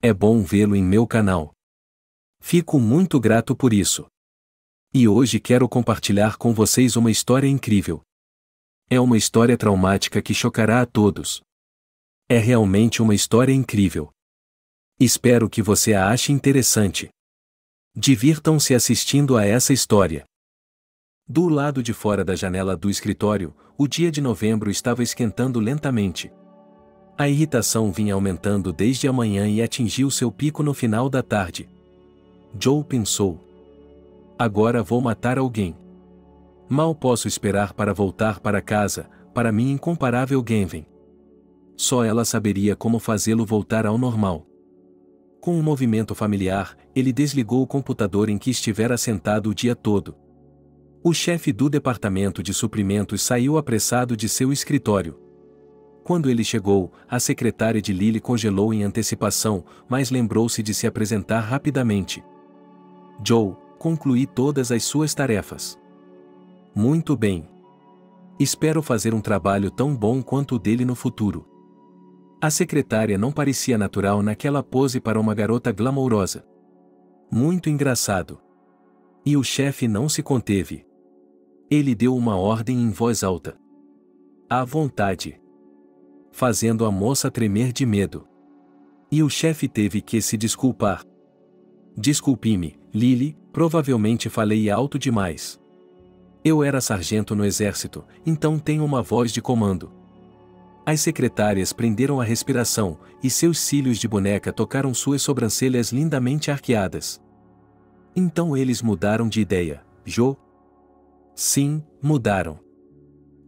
É bom vê-lo em meu canal. Fico muito grato por isso. E hoje quero compartilhar com vocês uma história incrível. É uma história traumática que chocará a todos. É realmente uma história incrível. Espero que você a ache interessante. Divirtam-se assistindo a essa história. Do lado de fora da janela do escritório, o dia de novembro estava esquentando lentamente. A irritação vinha aumentando desde a manhã e atingiu seu pico no final da tarde. Joe pensou: agora vou matar alguém. Mal posso esperar para voltar para casa, para minha incomparável Genven. Só ela saberia como fazê-lo voltar ao normal. Com um movimento familiar, ele desligou o computador em que estivera sentado o dia todo. O chefe do departamento de suprimentos saiu apressado de seu escritório. Quando ele chegou, a secretária de Lily congelou em antecipação, mas lembrou-se de se apresentar rapidamente. Joe, concluí todas as suas tarefas. Muito bem. Espero fazer um trabalho tão bom quanto o dele no futuro. A secretária não parecia natural naquela pose para uma garota glamourosa. Muito engraçado. E o chefe não se conteve. Ele deu uma ordem em voz alta. À vontade. Fazendo a moça tremer de medo. E o chefe teve que se desculpar. Desculpe-me, Lily, provavelmente falei alto demais. Eu era sargento no exército, então tenho uma voz de comando. As secretárias prenderam a respiração, e seus cílios de boneca tocaram suas sobrancelhas lindamente arqueadas. Então eles mudaram de ideia, Joe? Sim, mudaram.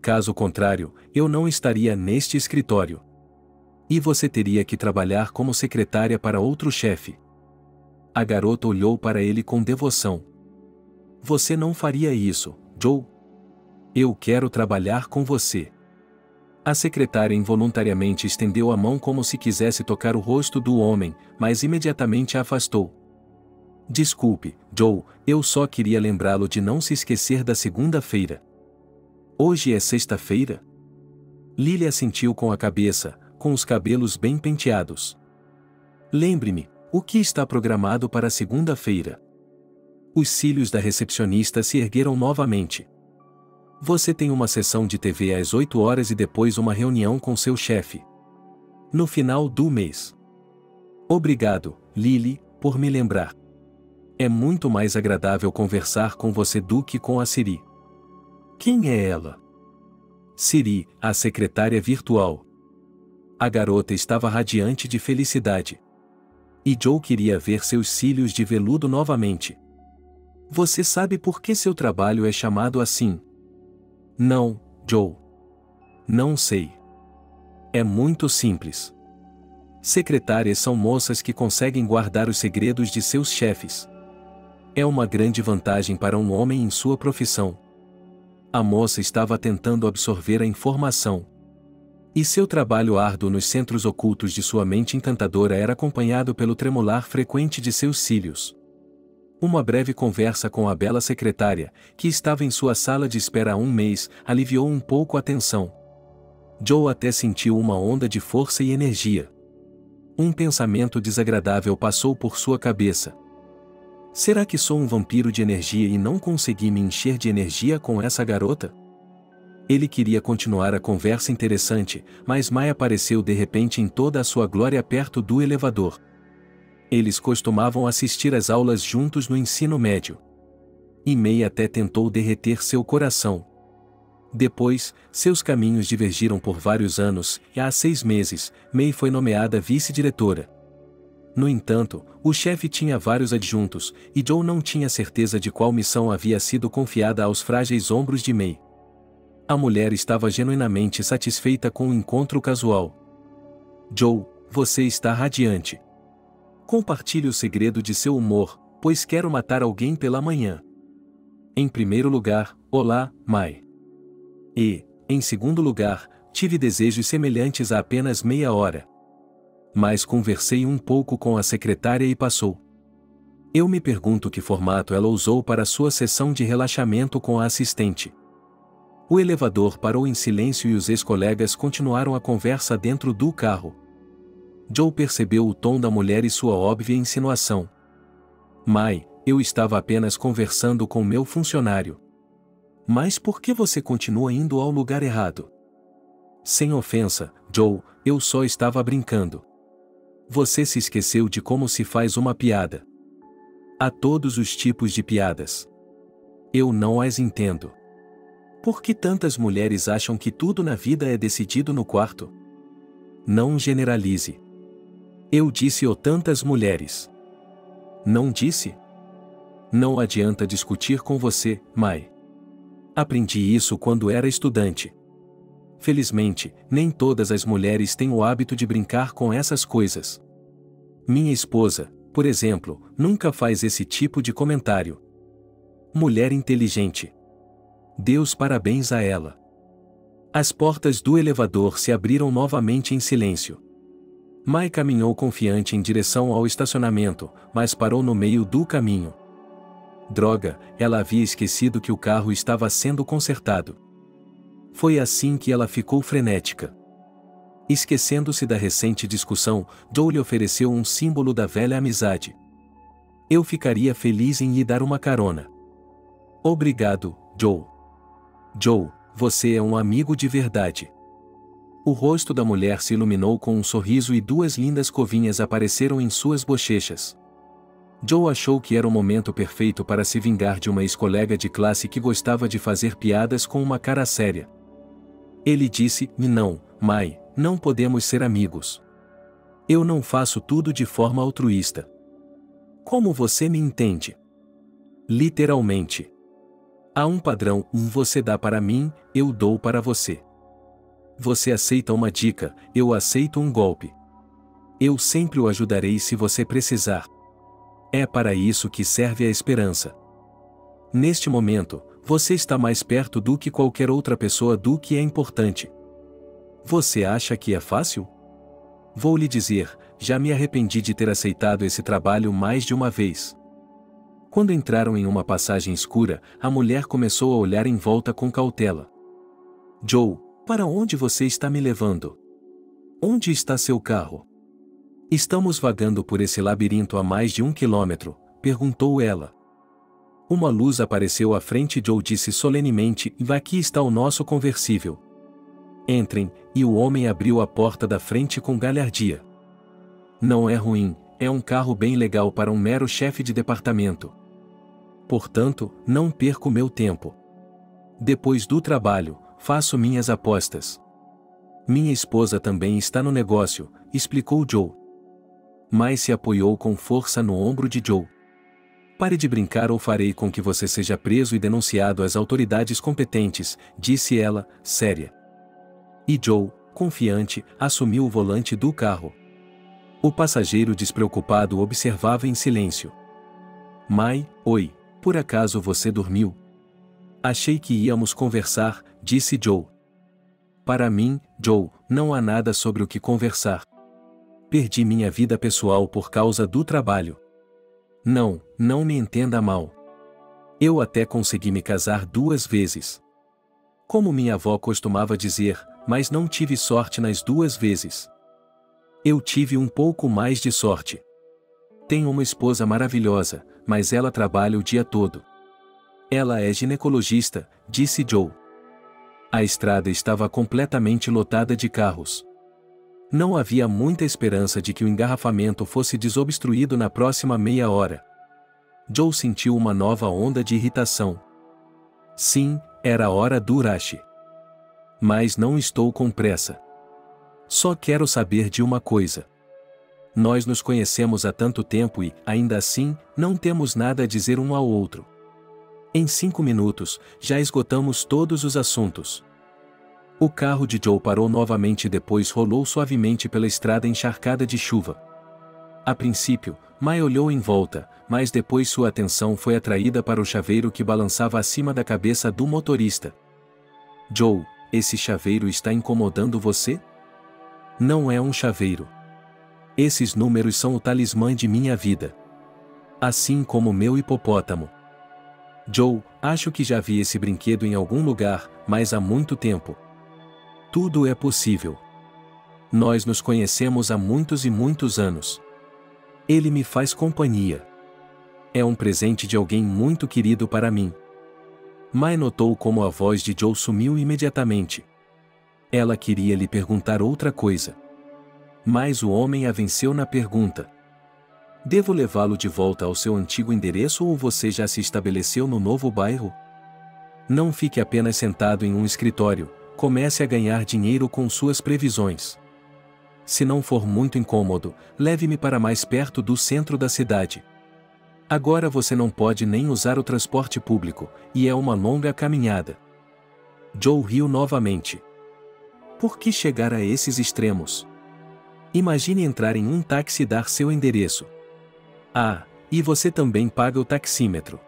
Caso contrário, eu não estaria neste escritório. E você teria que trabalhar como secretária para outro chefe. A garota olhou para ele com devoção. Você não faria isso, Joe? Eu quero trabalhar com você. A secretária involuntariamente estendeu a mão como se quisesse tocar o rosto do homem, mas imediatamente a afastou. Desculpe, Joe, eu só queria lembrá-lo de não se esquecer da segunda-feira. Hoje é sexta-feira? Lily assentiu com a cabeça, com os cabelos bem penteados. Lembre-me, o que está programado para segunda-feira? Os cílios da recepcionista se ergueram novamente. Você tem uma sessão de TV às 8 horas e depois uma reunião com seu chefe. No final do mês. Obrigado, Lily, por me lembrar. É muito mais agradável conversar com você do que com a Siri. Quem é ela? Siri, a secretária virtual. A garota estava radiante de felicidade. E Joe queria ver seus cílios de veludo novamente. Você sabe por que seu trabalho é chamado assim? Não, Joe. Não sei. É muito simples. Secretárias são moças que conseguem guardar os segredos de seus chefes. É uma grande vantagem para um homem em sua profissão. A moça estava tentando absorver a informação. E seu trabalho árduo nos centros ocultos de sua mente encantadora era acompanhado pelo tremular frequente de seus cílios. Uma breve conversa com a bela secretária, que estava em sua sala de espera há um mês, aliviou um pouco a tensão. Joe até sentiu uma onda de força e energia. Um pensamento desagradável passou por sua cabeça. Será que sou um vampiro de energia e não consegui me encher de energia com essa garota? Ele queria continuar a conversa interessante, mas Mai apareceu de repente em toda a sua glória perto do elevador. Eles costumavam assistir às aulas juntos no ensino médio. E May até tentou derreter seu coração. Depois, seus caminhos divergiram por vários anos, e há 6 meses, May foi nomeada vice-diretora. No entanto, o chefe tinha vários adjuntos, e Joe não tinha certeza de qual missão havia sido confiada aos frágeis ombros de May. A mulher estava genuinamente satisfeita com o encontro casual. Joe, você está radiante. Compartilhe o segredo de seu humor, pois quero matar alguém pela manhã. Em primeiro lugar, olá, Mai. E, em segundo lugar, tive desejos semelhantes há apenas meia hora. Mas conversei um pouco com a secretária e passou. Eu me pergunto que formato ela usou para sua sessão de relaxamento com a assistente. O elevador parou em silêncio e os ex-colegas continuaram a conversa dentro do carro. Joe percebeu o tom da mulher e sua óbvia insinuação. Mai, eu estava apenas conversando com meu funcionário. Mas por que você continua indo ao lugar errado? Sem ofensa, Joe, eu só estava brincando. Você se esqueceu de como se faz uma piada. Há todos os tipos de piadas. Eu não as entendo. Por que tantas mulheres acham que tudo na vida é decidido no quarto? Não generalize. Eu disse tantas mulheres. Não disse? Não adianta discutir com você, Mai. Aprendi isso quando era estudante. Felizmente, nem todas as mulheres têm o hábito de brincar com essas coisas. Minha esposa, por exemplo, nunca faz esse tipo de comentário. Mulher inteligente. Deus parabéns a ela. As portas do elevador se abriram novamente em silêncio. Mai caminhou confiante em direção ao estacionamento, mas parou no meio do caminho. Droga, ela havia esquecido que o carro estava sendo consertado. Foi assim que ela ficou frenética. Esquecendo-se da recente discussão, Joe lhe ofereceu um símbolo da velha amizade. Eu ficaria feliz em lhe dar uma carona. Obrigado, Joe. Joe, você é um amigo de verdade. O rosto da mulher se iluminou com um sorriso e duas lindas covinhas apareceram em suas bochechas. Joe achou que era o momento perfeito para se vingar de uma ex-colega de classe que gostava de fazer piadas com uma cara séria. Ele disse, não, Mai, não podemos ser amigos. Eu não faço tudo de forma altruísta. Como você me entende? Literalmente. Há um padrão, você dá para mim, eu dou para você. Você aceita uma dica, eu aceito um golpe. Eu sempre o ajudarei se você precisar. É para isso que serve a esperança. Neste momento, você está mais perto do que qualquer outra pessoa do que é importante. Você acha que é fácil? Vou lhe dizer, já me arrependi de ter aceitado esse trabalho mais de uma vez. Quando entraram em uma passagem escura, a mulher começou a olhar em volta com cautela. Joe, para onde você está me levando? Onde está seu carro? Estamos vagando por esse labirinto há mais de 1 quilômetro, perguntou ela. Uma luz apareceu à frente e Joe disse solenemente, aqui está o nosso conversível. Entrem, e o homem abriu a porta da frente com galhardia. Não é ruim, é um carro bem legal para um mero chefe de departamento. Portanto, não perco meu tempo. Depois do trabalho, faço minhas apostas. Minha esposa também está no negócio, explicou Joe. Mai se apoiou com força no ombro de Joe. Pare de brincar ou farei com que você seja preso e denunciado às autoridades competentes, disse ela, séria. E Joe, confiante, assumiu o volante do carro. O passageiro despreocupado observava em silêncio. Mai, oi, por acaso você dormiu? Achei que íamos conversar, disse Joe. Para mim, Joe, não há nada sobre o que conversar. Perdi minha vida pessoal por causa do trabalho. Não me entenda mal. Eu até consegui me casar 2 vezes. Como minha avó costumava dizer, mas não tive sorte nas 2 vezes. Eu tive um pouco mais de sorte. Tenho uma esposa maravilhosa, mas ela trabalha o dia todo. Ela é ginecologista, disse Joe. A estrada estava completamente lotada de carros. Não havia muita esperança de que o engarrafamento fosse desobstruído na próxima meia hora. Joe sentiu uma nova onda de irritação. Sim, era a hora do rush. Mas não estou com pressa. Só quero saber de uma coisa. Nós nos conhecemos há tanto tempo e, ainda assim, não temos nada a dizer um ao outro. Em 5 minutos, já esgotamos todos os assuntos. O carro de Joe parou novamente e depois rolou suavemente pela estrada encharcada de chuva. A princípio, Mai olhou em volta, mas depois sua atenção foi atraída para o chaveiro que balançava acima da cabeça do motorista. Joe, esse chaveiro está incomodando você? Não é um chaveiro. Esses números são o talismã de minha vida. Assim como meu hipopótamo. Joe, acho que já vi esse brinquedo em algum lugar, mas há muito tempo. Tudo é possível. Nós nos conhecemos há muitos e muitos anos. Ele me faz companhia. É um presente de alguém muito querido para mim. Mai notou como a voz de Joe sumiu imediatamente. Ela queria lhe perguntar outra coisa. Mas o homem a venceu na pergunta. Devo levá-lo de volta ao seu antigo endereço ou você já se estabeleceu no novo bairro? Não fique apenas sentado em um escritório, comece a ganhar dinheiro com suas previsões. Se não for muito incômodo, leve-me para mais perto do centro da cidade. Agora você não pode nem usar o transporte público, e é uma longa caminhada. Joe riu novamente. Por que chegar a esses extremos? Imagine entrar em um táxi e dar seu endereço. Ah, e você também paga o taxímetro.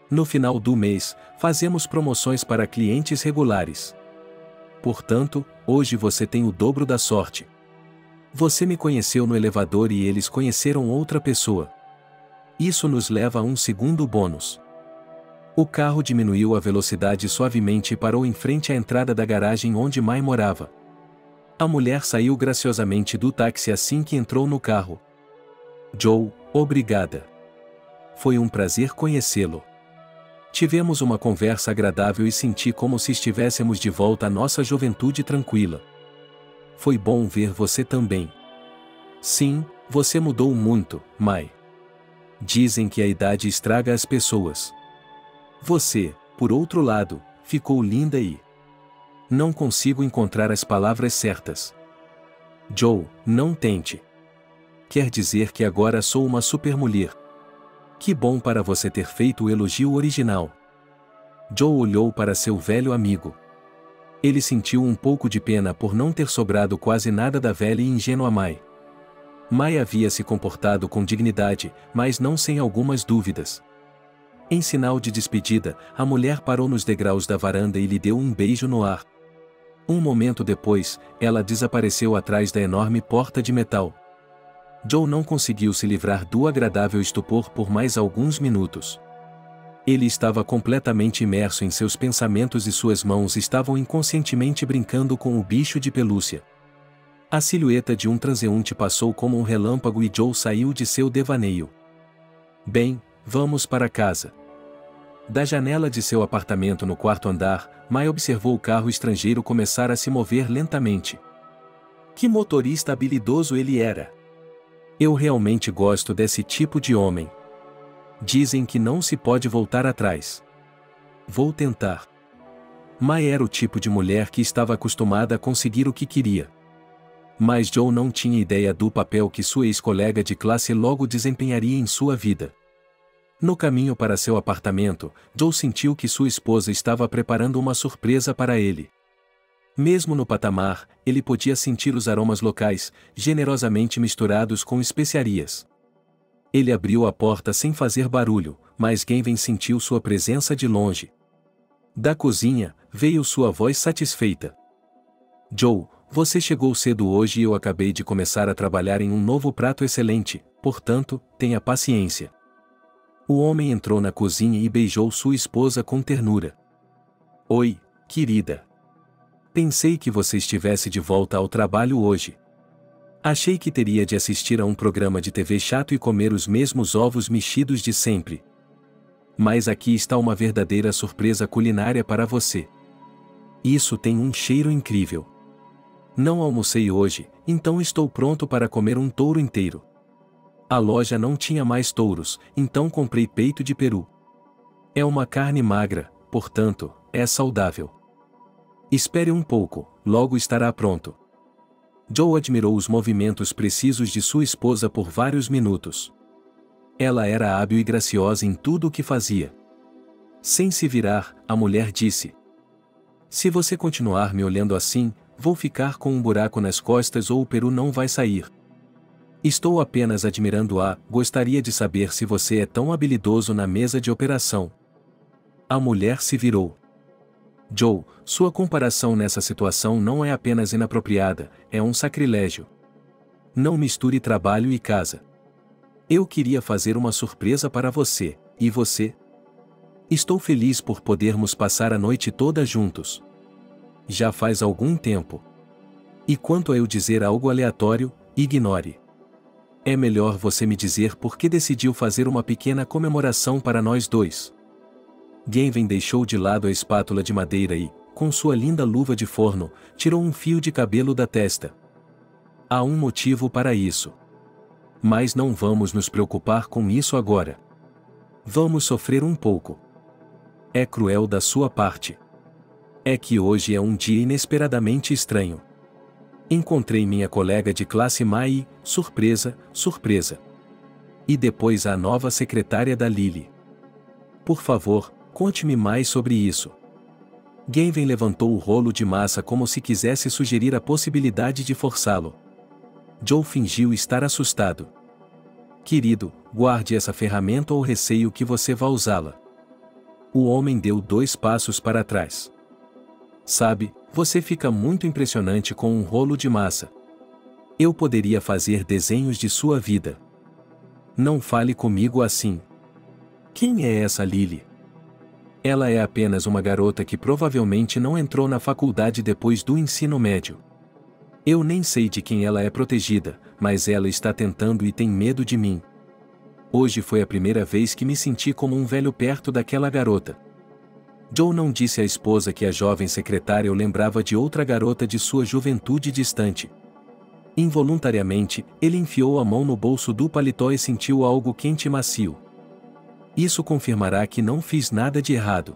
No final do mês, fazemos promoções para clientes regulares. Portanto, hoje você tem o dobro da sorte. Você me conheceu no elevador e eles conheceram outra pessoa. Isso nos leva a um segundo bônus. O carro diminuiu a velocidade suavemente e parou em frente à entrada da garagem onde Mai morava. A mulher saiu graciosamente do táxi assim que entrou no carro. Joe, obrigada. Foi um prazer conhecê-lo. Tivemos uma conversa agradável e senti como se estivéssemos de volta à nossa juventude tranquila. Foi bom ver você também. Sim, você mudou muito, Mai. Dizem que a idade estraga as pessoas. Você, por outro lado, ficou linda e... Não consigo encontrar as palavras certas. Joe, não tente. Quer dizer que agora sou uma supermulher. Que bom para você ter feito o elogio original. Joe olhou para seu velho amigo. Ele sentiu um pouco de pena por não ter sobrado quase nada da velha e ingênua Mai. Mai havia se comportado com dignidade, mas não sem algumas dúvidas. Em sinal de despedida, a mulher parou nos degraus da varanda e lhe deu um beijo no ar. Um momento depois, ela desapareceu atrás da enorme porta de metal. Joe não conseguiu se livrar do agradável estupor por mais alguns minutos. Ele estava completamente imerso em seus pensamentos e suas mãos estavam inconscientemente brincando com o bicho de pelúcia. A silhueta de um transeunte passou como um relâmpago e Joe saiu de seu devaneio. Bem, vamos para casa. Da janela de seu apartamento no quarto andar, Mai observou o carro estrangeiro começar a se mover lentamente. Que motorista habilidoso ele era! Eu realmente gosto desse tipo de homem. Dizem que não se pode voltar atrás. Vou tentar. Mai era o tipo de mulher que estava acostumada a conseguir o que queria. Mas Joe não tinha ideia do papel que sua ex-colega de classe logo desempenharia em sua vida. No caminho para seu apartamento, Joe sentiu que sua esposa estava preparando uma surpresa para ele. Mesmo no patamar, ele podia sentir os aromas locais, generosamente misturados com especiarias. Ele abriu a porta sem fazer barulho, mas Gavin sentiu sua presença de longe. Da cozinha, veio sua voz satisfeita. Joe, você chegou cedo hoje e eu acabei de começar a trabalhar em um novo prato excelente, portanto, tenha paciência. O homem entrou na cozinha e beijou sua esposa com ternura. Oi, querida. Pensei que você estivesse de volta ao trabalho hoje. Achei que teria de assistir a um programa de TV chato e comer os mesmos ovos mexidos de sempre. Mas aqui está uma verdadeira surpresa culinária para você. Isso tem um cheiro incrível. Não almocei hoje, então estou pronto para comer um touro inteiro. A loja não tinha mais touros, então comprei peito de peru. É uma carne magra, portanto, é saudável. Espere um pouco, logo estará pronto. Joe admirou os movimentos precisos de sua esposa por vários minutos. Ela era hábil e graciosa em tudo o que fazia. Sem se virar, a mulher disse: Se você continuar me olhando assim, vou ficar com um buraco nas costas ou o peru não vai sair. Estou apenas admirando-a, gostaria de saber se você é tão habilidoso na mesa de operação. A mulher se virou. Joe, sua comparação nessa situação não é apenas inapropriada, é um sacrilégio. Não misture trabalho e casa. Eu queria fazer uma surpresa para você, e você? Estou feliz por podermos passar a noite toda juntos. Já faz algum tempo. E quanto a eu dizer algo aleatório, ignore. É melhor você me dizer por que decidiu fazer uma pequena comemoração para nós dois. Gavin deixou de lado a espátula de madeira e, com sua linda luva de forno, tirou um fio de cabelo da testa. Há um motivo para isso. Mas não vamos nos preocupar com isso agora. Vamos sofrer um pouco. É cruel da sua parte. É que hoje é um dia inesperadamente estranho. Encontrei minha colega de classe Mai, surpresa, surpresa. E depois a nova secretária da Lily. Por favor, conte-me mais sobre isso. Gavin levantou o rolo de massa como se quisesse sugerir a possibilidade de forçá-lo. Joe fingiu estar assustado. Querido, guarde essa ferramenta ou receio que você vá usá-la. O homem deu 2 passos para trás. Sabe, você fica muito impressionante com um rolo de massa. Eu poderia fazer desenhos de sua vida. Não fale comigo assim. Quem é essa Lily? Ela é apenas uma garota que provavelmente não entrou na faculdade depois do ensino médio. Eu nem sei de quem ela é protegida, mas ela está tentando e tem medo de mim. Hoje foi a primeira vez que me senti como um velho perto daquela garota. Joe não disse à esposa que a jovem secretária o lembrava de outra garota de sua juventude distante. Involuntariamente, ele enfiou a mão no bolso do paletó e sentiu algo quente e macio. Isso confirmará que não fiz nada de errado.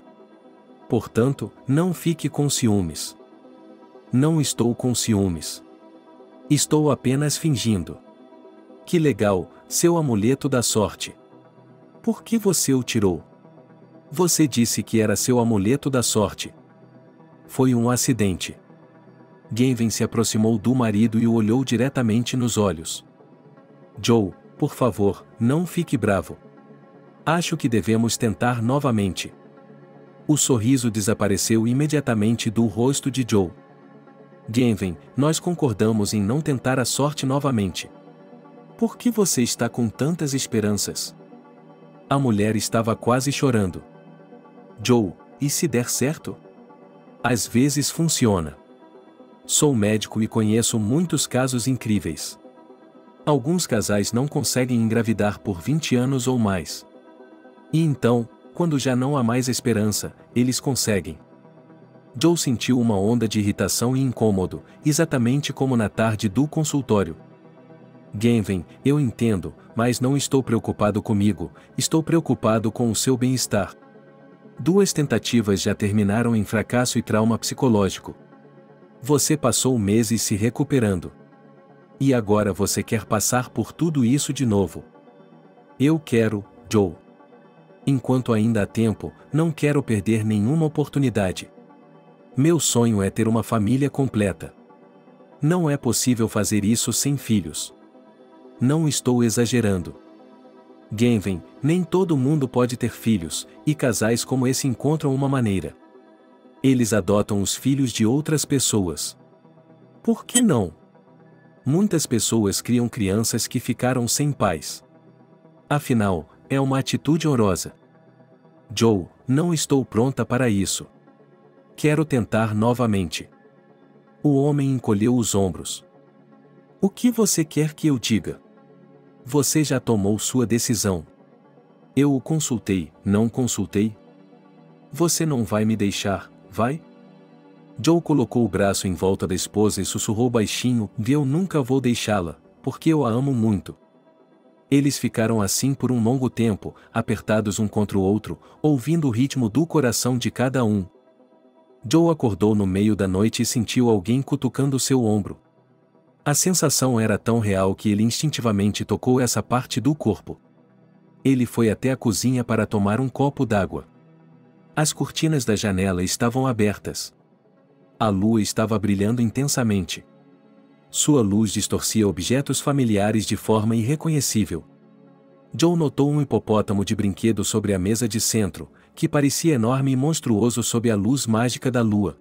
Portanto, não fique com ciúmes. Não estou com ciúmes. Estou apenas fingindo. Que legal, seu amuleto da sorte. Por que você o tirou? Você disse que era seu amuleto da sorte. Foi um acidente. Gavin se aproximou do marido e o olhou diretamente nos olhos. Joe, por favor, não fique bravo. Acho que devemos tentar novamente. O sorriso desapareceu imediatamente do rosto de Joe. Gavin, nós concordamos em não tentar a sorte novamente. Por que você está com tantas esperanças? A mulher estava quase chorando. Joe, e se der certo? Às vezes funciona. Sou médico e conheço muitos casos incríveis. Alguns casais não conseguem engravidar por 20 anos ou mais. E então, quando já não há mais esperança, eles conseguem. Joe sentiu uma onda de irritação e incômodo, exatamente como na tarde do consultório. Gavin, eu entendo, mas não estou preocupado comigo, estou preocupado com o seu bem-estar. 2 tentativas já terminaram em fracasso e trauma psicológico. Você passou meses se recuperando. E agora você quer passar por tudo isso de novo. Eu quero, Joe. Enquanto ainda há tempo, não quero perder nenhuma oportunidade. Meu sonho é ter uma família completa. Não é possível fazer isso sem filhos. Não estou exagerando. Gavin, nem todo mundo pode ter filhos, e casais como esse encontram uma maneira. Eles adotam os filhos de outras pessoas. Por que não? Muitas pessoas criam crianças que ficaram sem pais. Afinal, é uma atitude honrosa. Joe, não estou pronta para isso. Quero tentar novamente. O homem encolheu os ombros. O que você quer que eu diga? Você já tomou sua decisão. Eu o consultei, não consultei? Você não vai me deixar, vai? Joe colocou o braço em volta da esposa e sussurrou baixinho, eu nunca vou deixá-la, porque eu a amo muito. Eles ficaram assim por um longo tempo, apertados um contra o outro, ouvindo o ritmo do coração de cada um. Joe acordou no meio da noite e sentiu alguém cutucando seu ombro. A sensação era tão real que ele instintivamente tocou essa parte do corpo. Ele foi até a cozinha para tomar um copo d'água. As cortinas da janela estavam abertas. A lua estava brilhando intensamente. Sua luz distorcia objetos familiares de forma irreconhecível. Joe notou um hipopótamo de brinquedo sobre a mesa de centro, que parecia enorme e monstruoso sob a luz mágica da lua.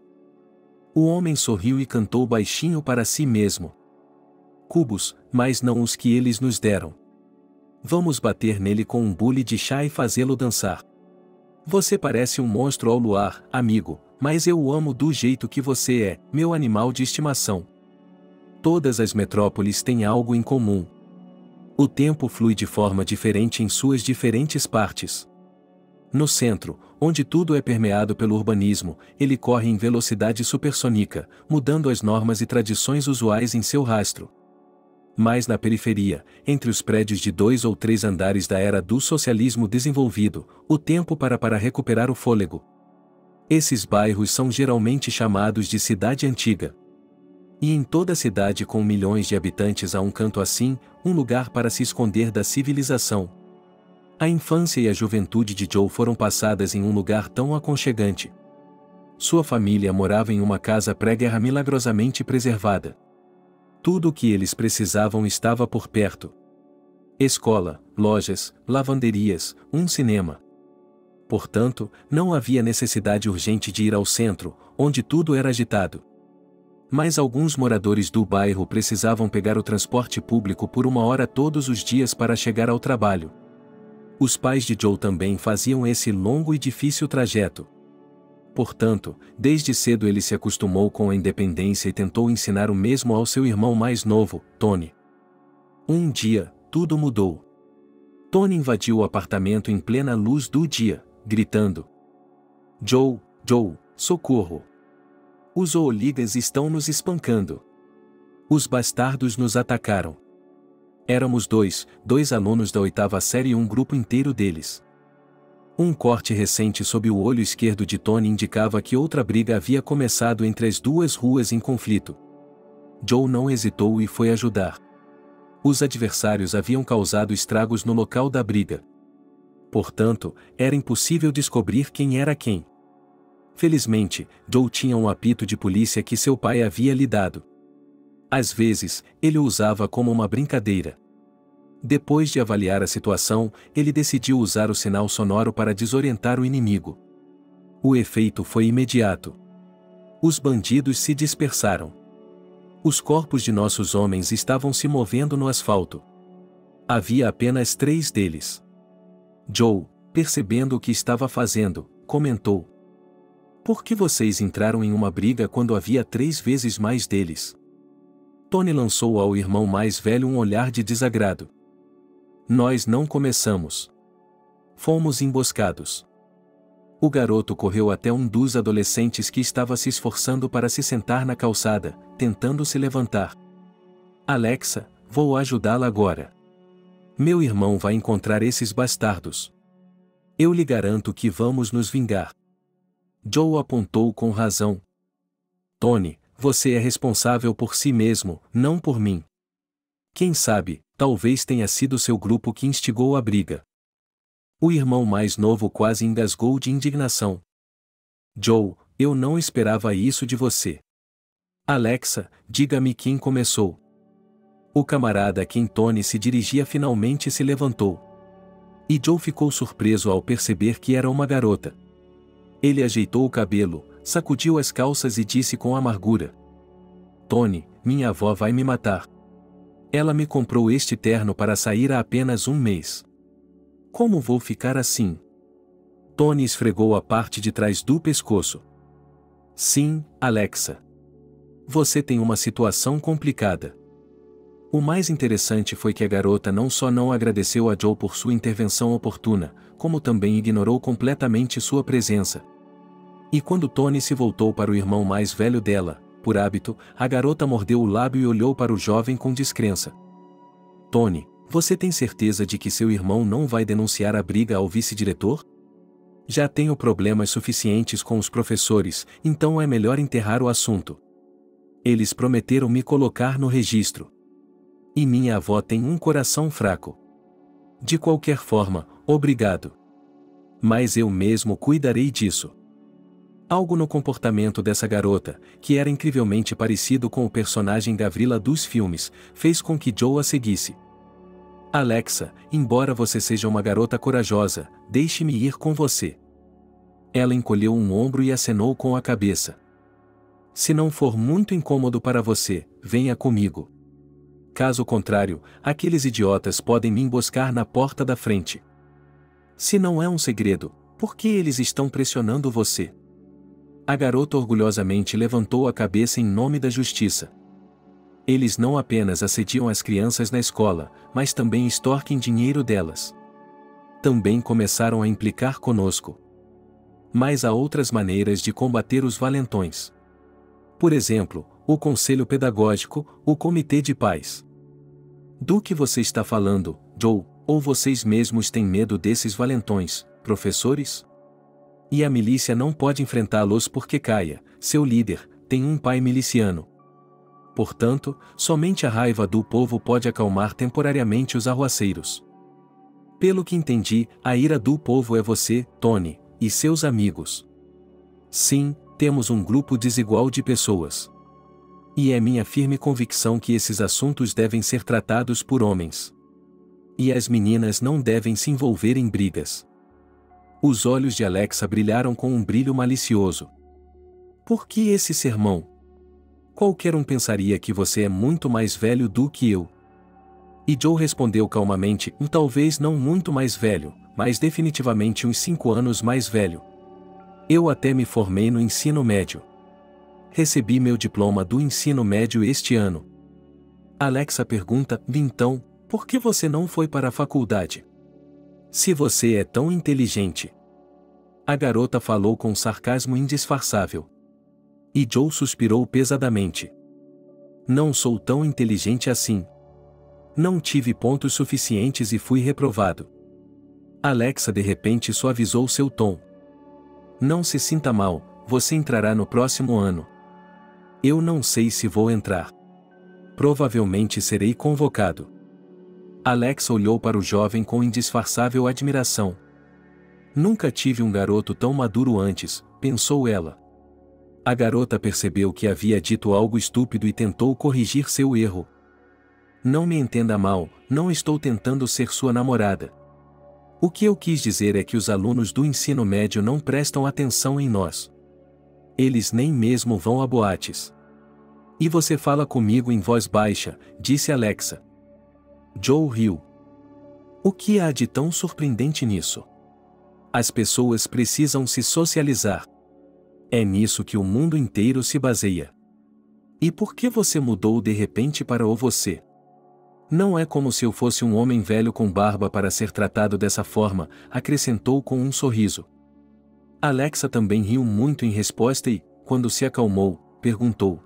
O homem sorriu e cantou baixinho para si mesmo. Cubos, mas não os que eles nos deram. Vamos bater nele com um bule de chá e fazê-lo dançar. Você parece um monstro ao luar, amigo, mas eu o amo do jeito que você é, meu animal de estimação. Todas as metrópoles têm algo em comum. O tempo flui de forma diferente em suas diferentes partes. No centro, onde tudo é permeado pelo urbanismo, ele corre em velocidade supersônica, mudando as normas e tradições usuais em seu rastro. Mas na periferia, entre os prédios de 2 ou 3 andares da era do socialismo desenvolvido, o tempo para recuperar o fôlego. Esses bairros são geralmente chamados de cidade antiga. E em toda cidade com milhões de habitantes há um canto assim, um lugar para se esconder da civilização. A infância e a juventude de Joe foram passadas em um lugar tão aconchegante. Sua família morava em uma casa pré-guerra milagrosamente preservada. Tudo o que eles precisavam estava por perto. Escola, lojas, lavanderias, um cinema. Portanto, não havia necessidade urgente de ir ao centro, onde tudo era agitado. Mas alguns moradores do bairro precisavam pegar o transporte público por 1 hora todos os dias para chegar ao trabalho. Os pais de Joe também faziam esse longo e difícil trajeto. Portanto, desde cedo ele se acostumou com a independência e tentou ensinar o mesmo ao seu irmão mais novo, Tony. Um dia, tudo mudou. Tony invadiu o apartamento em plena luz do dia, gritando: Joe, Joe, socorro! Os Ooligas estão nos espancando. Os bastardos nos atacaram. Éramos dois alunos da 8ª série e um grupo inteiro deles. Um corte recente sob o olho esquerdo de Tony indicava que outra briga havia começado entre as duas ruas em conflito. Joe não hesitou e foi ajudar. Os adversários haviam causado estragos no local da briga. Portanto, era impossível descobrir quem era quem. Felizmente, Joe tinha um apito de polícia que seu pai havia lhe dado. Às vezes, ele o usava como uma brincadeira. Depois de avaliar a situação, ele decidiu usar o sinal sonoro para desorientar o inimigo. O efeito foi imediato. Os bandidos se dispersaram. Os corpos de nossos homens estavam se movendo no asfalto. Havia apenas 3 deles. Joe, percebendo o que estava fazendo, comentou: Por que vocês entraram em uma briga quando havia 3 vezes mais deles? Tony lançou ao irmão mais velho um olhar de desagrado. Nós não começamos. Fomos emboscados. O garoto correu até um dos adolescentes que estava se esforçando para se sentar na calçada, tentando se levantar. Alexa, vou ajudá-la agora. Meu irmão vai encontrar esses bastardos. Eu lhe garanto que vamos nos vingar. Joe apontou com razão. Tony, você é responsável por si mesmo, não por mim. Quem sabe, talvez tenha sido seu grupo que instigou a briga. O irmão mais novo quase engasgou de indignação. Joe, eu não esperava isso de você. Alexa, diga-me quem começou. O camarada a quem Tony se dirigia finalmente se levantou. E Joe ficou surpreso ao perceber que era uma garota. Ele ajeitou o cabelo, sacudiu as calças e disse com amargura: Tony, minha avó vai me matar. Ela me comprou este terno para sair há apenas 1 mês. Como vou ficar assim? Tony esfregou a parte de trás do pescoço. Sim, Alexa. Você tem uma situação complicada. O mais interessante foi que a garota não só não agradeceu a Joe por sua intervenção oportuna, como também ignorou completamente sua presença. E quando Tony se voltou para o irmão mais velho dela, por hábito, a garota mordeu o lábio e olhou para o jovem com descrença. Tony, você tem certeza de que seu irmão não vai denunciar a briga ao vice-diretor? Já tenho problemas suficientes com os professores, então é melhor enterrar o assunto. Eles prometeram me colocar no registro. E minha avó tem um coração fraco. De qualquer forma, obrigado. Mas eu mesmo cuidarei disso. Algo no comportamento dessa garota, que era incrivelmente parecido com o personagem Gavrila dos filmes, fez com que Joe a seguisse. Alexa, embora você seja uma garota corajosa, deixe-me ir com você. Ela encolheu um ombro e acenou com a cabeça. Se não for muito incômodo para você, venha comigo. Caso contrário, aqueles idiotas podem me emboscar na porta da frente. Se não é um segredo, por que eles estão pressionando você? A garota orgulhosamente levantou a cabeça em nome da justiça. Eles não apenas assediam as crianças na escola, mas também extorquem dinheiro delas. Também começaram a implicar conosco. Mas há outras maneiras de combater os valentões. Por exemplo, o conselho pedagógico, o comitê de pais. Do que você está falando, Joe? Ou vocês mesmos têm medo desses valentões, professores? E a milícia não pode enfrentá-los porque Caia, seu líder, tem um pai miliciano. Portanto, somente a raiva do povo pode acalmar temporariamente os arruaceiros. Pelo que entendi, a ira do povo é você, Tony, e seus amigos. Sim, temos um grupo desigual de pessoas. E é minha firme convicção que esses assuntos devem ser tratados por homens. E as meninas não devem se envolver em brigas. Os olhos de Alexa brilharam com um brilho malicioso. Por que esse sermão? Qualquer um pensaria que você é muito mais velho do que eu. E Joe respondeu calmamente, talvez não muito mais velho, mas definitivamente uns 5 anos mais velho. Eu até me formei no ensino médio. Recebi meu diploma do ensino médio este ano. Alexa pergunta, então, por que você não foi para a faculdade? Se você é tão inteligente. A garota falou com sarcasmo indisfarçável. E Joe suspirou pesadamente. Não sou tão inteligente assim. Não tive pontos suficientes e fui reprovado. Alexa de repente suavizou seu tom. Não se sinta mal, você entrará no próximo ano. Eu não sei se vou entrar. Provavelmente serei convocado. Alexa olhou para o jovem com indisfarçável admiração. Nunca tive um garoto tão maduro antes, pensou ela. A garota percebeu que havia dito algo estúpido e tentou corrigir seu erro. Não me entenda mal, não estou tentando ser sua namorada. O que eu quis dizer é que os alunos do ensino médio não prestam atenção em nós. Eles nem mesmo vão a boates. E você fala comigo em voz baixa, disse Alexa. Joe riu. O que há de tão surpreendente nisso? As pessoas precisam se socializar. É nisso que o mundo inteiro se baseia. E por que você mudou de repente para o você? Não é como se eu fosse um homem velho com barba para ser tratado dessa forma, acrescentou com um sorriso. Alexa também riu muito em resposta e, quando se acalmou, perguntou.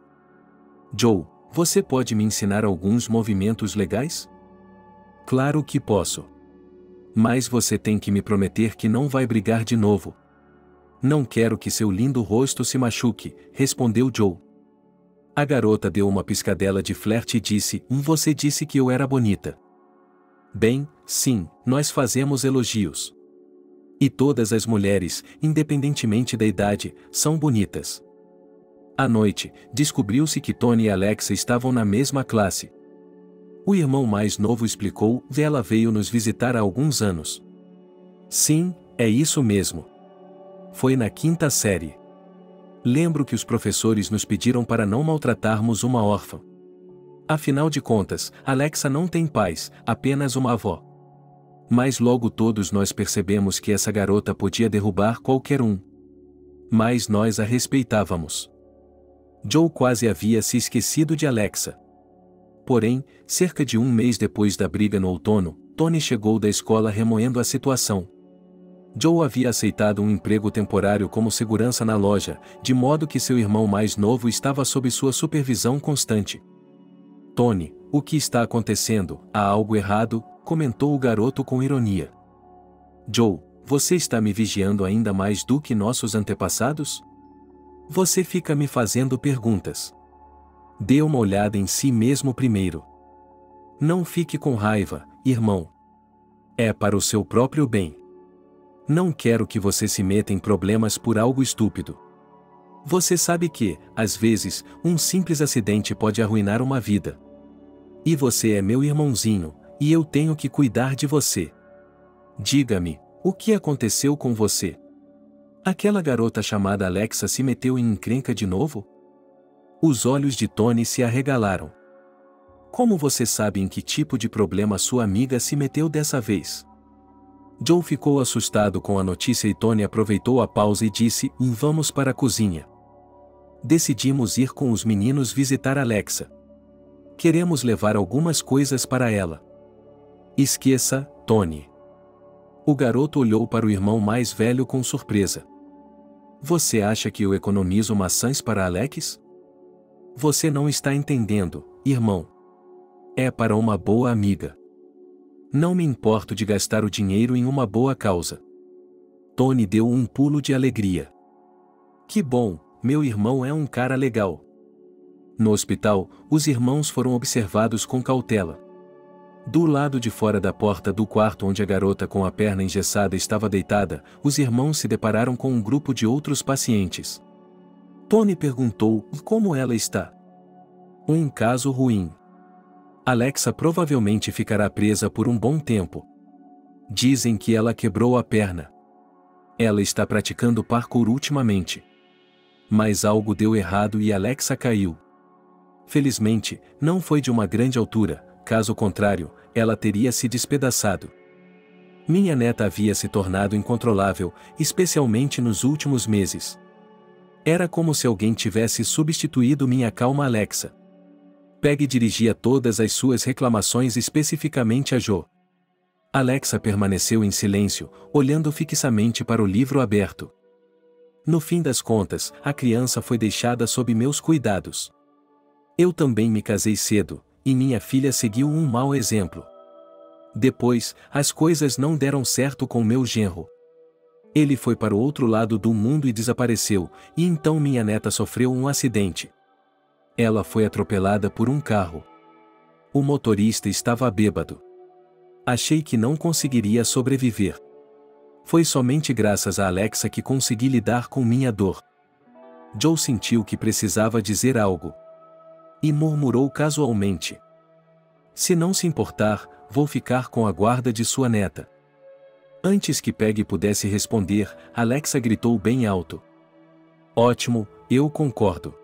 Joe, você pode me ensinar alguns movimentos legais? Claro que posso. Mas você tem que me prometer que não vai brigar de novo. Não quero que seu lindo rosto se machuque, respondeu Joe. A garota deu uma piscadela de flerte e disse, você disse que eu era bonita. Bem, sim, nós fazemos elogios. E todas as mulheres, independentemente da idade, são bonitas. À noite, descobriu-se que Tony e Alexa estavam na mesma classe. O irmão mais novo explicou, ela veio nos visitar há alguns anos. Sim, é isso mesmo. Foi na 5ª série. Lembro que os professores nos pediram para não maltratarmos uma órfã. Afinal de contas, Alexa não tem pais, apenas uma avó. Mas logo todos nós percebemos que essa garota podia derrubar qualquer um. Mas nós a respeitávamos. Joe quase havia se esquecido de Alexa. Porém, cerca de um mês depois da briga no outono, Tony chegou da escola remoendo a situação. Joe havia aceitado um emprego temporário como segurança na loja, de modo que seu irmão mais novo estava sob sua supervisão constante. Tony, o que está acontecendo? Há algo errado, comentou o garoto com ironia. Joe, você está me vigiando ainda mais do que nossos antepassados? Você fica me fazendo perguntas. Dê uma olhada em si mesmo primeiro. Não fique com raiva, irmão. É para o seu próprio bem. Não quero que você se meta em problemas por algo estúpido. Você sabe que, às vezes, um simples acidente pode arruinar uma vida. E você é meu irmãozinho, e eu tenho que cuidar de você. Diga-me, o que aconteceu com você? Aquela garota chamada Alexa se meteu em encrenca de novo? Os olhos de Tony se arregalaram. Como você sabe em que tipo de problema sua amiga se meteu dessa vez? Joe ficou assustado com a notícia e Tony aproveitou a pausa e disse, vamos para a cozinha. Decidimos ir com os meninos visitar Alexa. Queremos levar algumas coisas para ela. Esqueça, Tony. O garoto olhou para o irmão mais velho com surpresa. Você acha que eu economizo maçãs para Alex? Você não está entendendo, irmão. É para uma boa amiga. Não me importo de gastar o dinheiro em uma boa causa. Tony deu um pulo de alegria. Que bom, meu irmão é um cara legal. No hospital, os irmãos foram observados com cautela. Do lado de fora da porta do quarto onde a garota com a perna engessada estava deitada, os irmãos se depararam com um grupo de outros pacientes. Tony perguntou como ela está. Um caso ruim. Alexa provavelmente ficará presa por um bom tempo. Dizem que ela quebrou a perna. Ela está praticando parkour ultimamente. Mas algo deu errado e Alexa caiu. Felizmente, não foi de uma grande altura, caso contrário, ela teria se despedaçado. Minha neta havia se tornado incontrolável, especialmente nos últimos meses. Era como se alguém tivesse substituído minha calma Alexa. Peg dirigia todas as suas reclamações especificamente a Joe. Alexa permaneceu em silêncio, olhando fixamente para o livro aberto. No fim das contas, a criança foi deixada sob meus cuidados. Eu também me casei cedo, e minha filha seguiu um mau exemplo. Depois, as coisas não deram certo com meu genro. Ele foi para o outro lado do mundo e desapareceu, e então minha neta sofreu um acidente. Ela foi atropelada por um carro. O motorista estava bêbado. Achei que não conseguiria sobreviver. Foi somente graças a Alexa que consegui lidar com minha dor. Joe sentiu que precisava dizer algo. E murmurou casualmente. Se não se importar, vou ficar com a guarda de sua neta. Antes que Peg pudesse responder, Alexa gritou bem alto. Ótimo, eu concordo.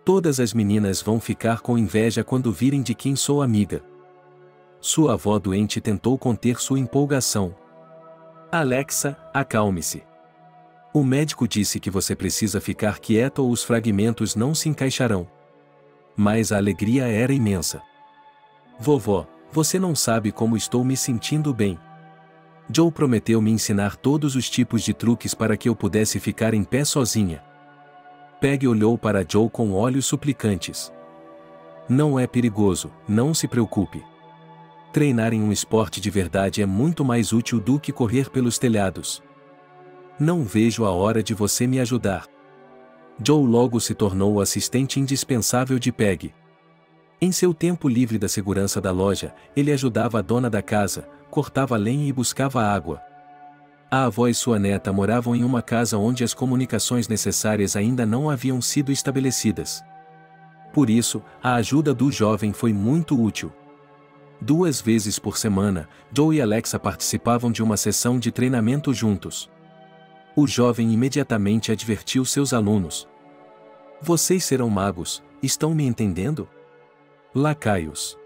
Todas as meninas vão ficar com inveja quando virem de quem sou amiga. Sua avó doente tentou conter sua empolgação. Alexa, acalme-se. O médico disse que você precisa ficar quieta ou os fragmentos não se encaixarão. Mas a alegria era imensa. Vovó, você não sabe como estou me sentindo bem. Joe prometeu me ensinar todos os tipos de truques para que eu pudesse ficar em pé sozinha. Peg olhou para Joe com olhos suplicantes. Não é perigoso, não se preocupe. Treinar em um esporte de verdade é muito mais útil do que correr pelos telhados. Não vejo a hora de você me ajudar. Joe logo se tornou o assistente indispensável de Peg. Em seu tempo livre da segurança da loja, ele ajudava a dona da casa, cortava lenha e buscava água. A avó e sua neta moravam em uma casa onde as comunicações necessárias ainda não haviam sido estabelecidas. Por isso, a ajuda do jovem foi muito útil. 2 vezes por semana, Joe e Alexa participavam de uma sessão de treinamento juntos. O jovem imediatamente advertiu seus alunos. Vocês serão magos, estão me entendendo? Lacaios.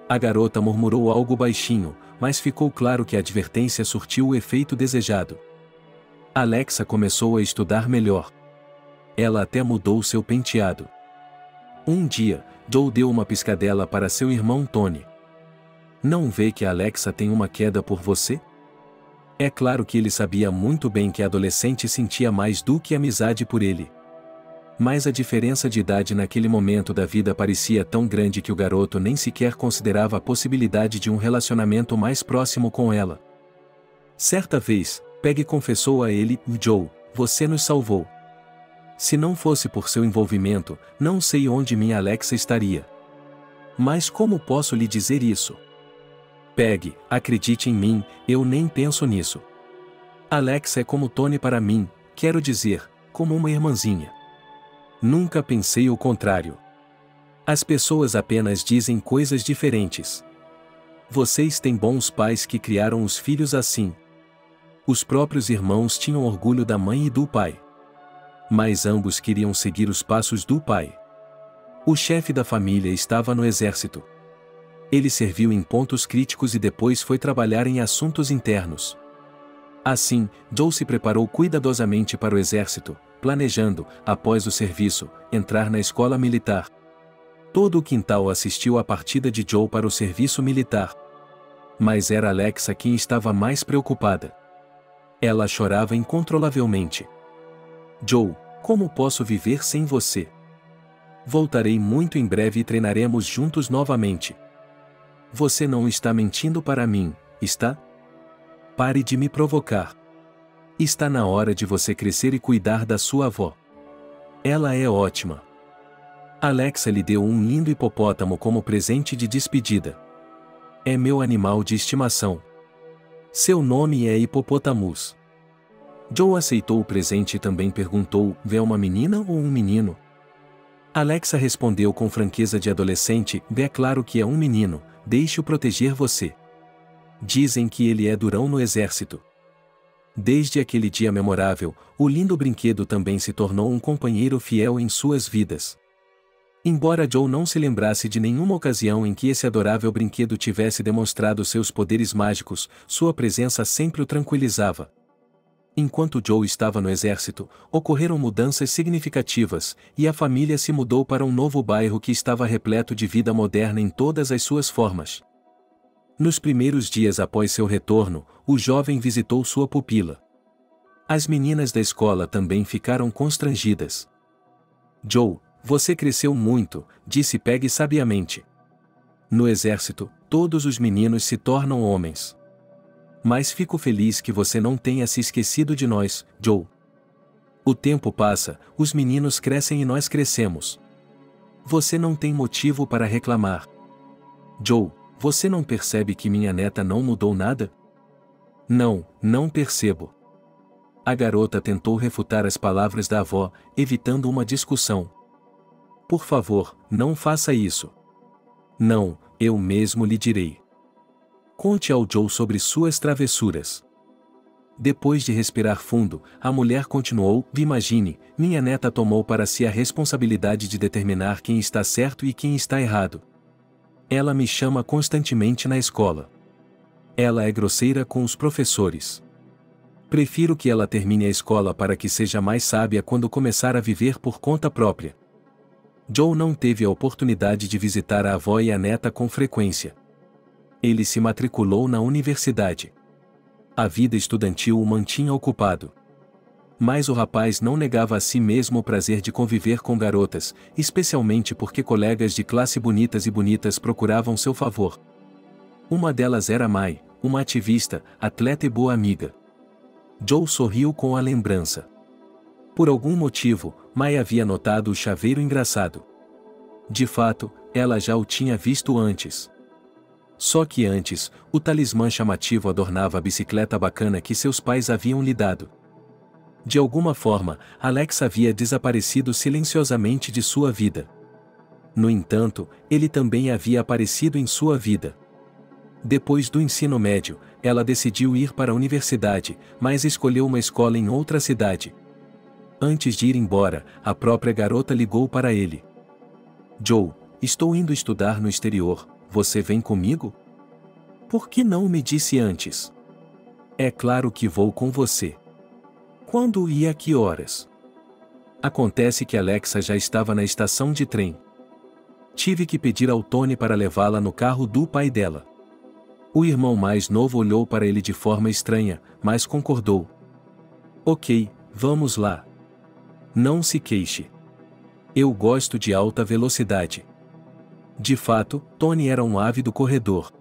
A garota murmurou algo baixinho, mas ficou claro que a advertência surtiu o efeito desejado. Alexa começou a estudar melhor. Ela até mudou seu penteado. Um dia, Joe deu uma piscadela para seu irmão Tony. Não vê que a Alexa tem uma queda por você? É claro que ele sabia muito bem que a adolescente sentia mais do que amizade por ele. Mas a diferença de idade naquele momento da vida parecia tão grande que o garoto nem sequer considerava a possibilidade de um relacionamento mais próximo com ela. Certa vez, Peg confessou a ele: Joe, você nos salvou. Se não fosse por seu envolvimento, não sei onde minha Alexa estaria. Mas como posso lhe dizer isso? Peg, acredite em mim, eu nem penso nisso. Alexa é como Tony para mim, quero dizer, como uma irmãzinha. Nunca pensei o contrário. As pessoas apenas dizem coisas diferentes. Vocês têm bons pais que criaram os filhos assim. Os próprios irmãos tinham orgulho da mãe e do pai. Mas ambos queriam seguir os passos do pai. O chefe da família estava no exército. Ele serviu em pontos críticos e depois foi trabalhar em assuntos internos. Assim, Joe se preparou cuidadosamente para o exército, planejando, após o serviço, entrar na escola militar. Todo o quintal assistiu à partida de Joe para o serviço militar. Mas era Alexa quem estava mais preocupada. Ela chorava incontrolavelmente. Joe, como posso viver sem você? Voltarei muito em breve e treinaremos juntos novamente. Você não está mentindo para mim, está? Pare de me provocar. Está na hora de você crescer e cuidar da sua avó. Ela é ótima. Alexa lhe deu um lindo hipopótamo como presente de despedida. É meu animal de estimação. Seu nome é Hippopotamus. Joe aceitou o presente e também perguntou: é uma menina ou um menino? Alexa respondeu com franqueza de adolescente: é claro que é um menino, deixe-o proteger você. Dizem que ele é durão no exército. Desde aquele dia memorável, o lindo brinquedo também se tornou um companheiro fiel em suas vidas. Embora Joe não se lembrasse de nenhuma ocasião em que esse adorável brinquedo tivesse demonstrado seus poderes mágicos, sua presença sempre o tranquilizava. Enquanto Joe estava no exército, ocorreram mudanças significativas, e a família se mudou para um novo bairro que estava repleto de vida moderna em todas as suas formas. Nos primeiros dias após seu retorno, o jovem visitou sua pupila. As meninas da escola também ficaram constrangidas. Joe, você cresceu muito, disse Peggy sabiamente. No exército, todos os meninos se tornam homens. Mas fico feliz que você não tenha se esquecido de nós, Joe. O tempo passa, os meninos crescem e nós crescemos. Você não tem motivo para reclamar. Joe, você não percebe que minha neta não mudou nada? Não percebo. A garota tentou refutar as palavras da avó, evitando uma discussão. Por favor, não faça isso. Não, eu mesmo lhe direi. Conte ao Joe sobre suas travessuras. Depois de respirar fundo, a mulher continuou: imagine, minha neta tomou para si a responsabilidade de determinar quem está certo e quem está errado. Ela me chama constantemente na escola. Ela é grosseira com os professores. Prefiro que ela termine a escola para que seja mais sábia quando começar a viver por conta própria. Joe não teve a oportunidade de visitar a avó e a neta com frequência. Ele se matriculou na universidade. A vida estudantil o mantinha ocupado. Mas o rapaz não negava a si mesmo o prazer de conviver com garotas, especialmente porque colegas de classe bonitas procuravam seu favor. Uma delas era Mai, uma ativista, atleta e boa amiga. Joe sorriu com a lembrança. Por algum motivo, Mai havia notado o chaveiro engraçado. De fato, ela já o tinha visto antes. Só que antes, o talismã chamativo adornava a bicicleta bacana que seus pais haviam lhe dado. De alguma forma, Alex havia desaparecido silenciosamente de sua vida. No entanto, ele também havia aparecido em sua vida. Depois do ensino médio, ela decidiu ir para a universidade, mas escolheu uma escola em outra cidade. Antes de ir embora, a própria garota ligou para ele. Joe, estou indo estudar no exterior, você vem comigo? Por que não me disse antes? É claro que vou com você. Quando e a que horas? Acontece que Alexa já estava na estação de trem. Tive que pedir ao Tony para levá-la no carro do pai dela. O irmão mais novo olhou para ele de forma estranha, mas concordou. Ok, vamos lá. Não se queixe. Eu gosto de alta velocidade. De fato, Tony era um ávido corredor.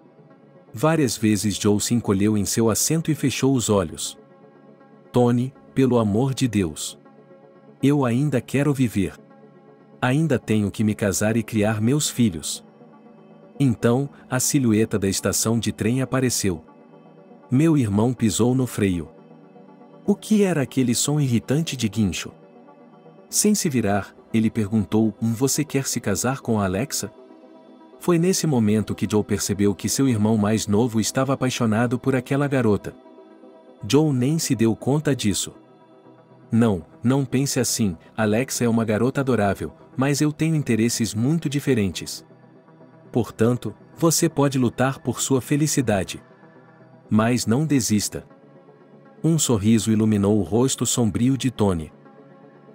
Várias vezes Joe se encolheu em seu assento e fechou os olhos. Tony, pelo amor de Deus. Eu ainda quero viver. Ainda tenho que me casar e criar meus filhos. Então, a silhueta da estação de trem apareceu. Meu irmão pisou no freio. O que era aquele som irritante de guincho? Sem se virar, ele perguntou: você quer se casar com a Alexa? Foi nesse momento que Joe percebeu que seu irmão mais novo estava apaixonado por aquela garota. Joe nem se deu conta disso. Não pense assim, Alexa é uma garota adorável, mas eu tenho interesses muito diferentes. Portanto, você pode lutar por sua felicidade. Mas não desista. Um sorriso iluminou o rosto sombrio de Tony.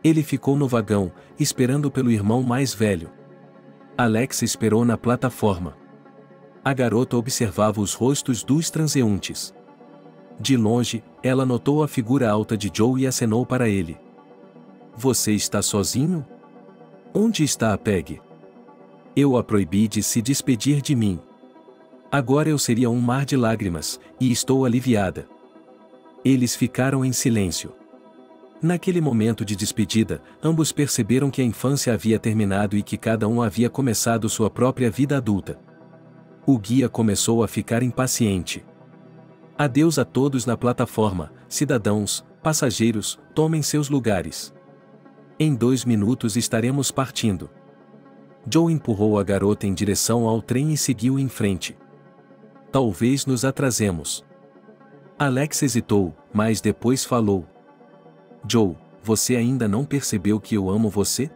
Ele ficou no vagão, esperando pelo irmão mais velho. Alexa esperou na plataforma. A garota observava os rostos dos transeuntes. De longe, ela notou a figura alta de Joe e acenou para ele. Você está sozinho? Onde está a Peg? Eu a proibi de se despedir de mim. Agora eu seria um mar de lágrimas, e estou aliviada. Eles ficaram em silêncio. Naquele momento de despedida, ambos perceberam que a infância havia terminado e que cada um havia começado sua própria vida adulta. O guia começou a ficar impaciente. Adeus a todos na plataforma, cidadãos, passageiros, tomem seus lugares. Em 2 minutos estaremos partindo. Joe empurrou a garota em direção ao trem e seguiu em frente. Talvez nos atrasemos. Alex hesitou, mas depois falou. Joe, você ainda não percebeu que eu amo você?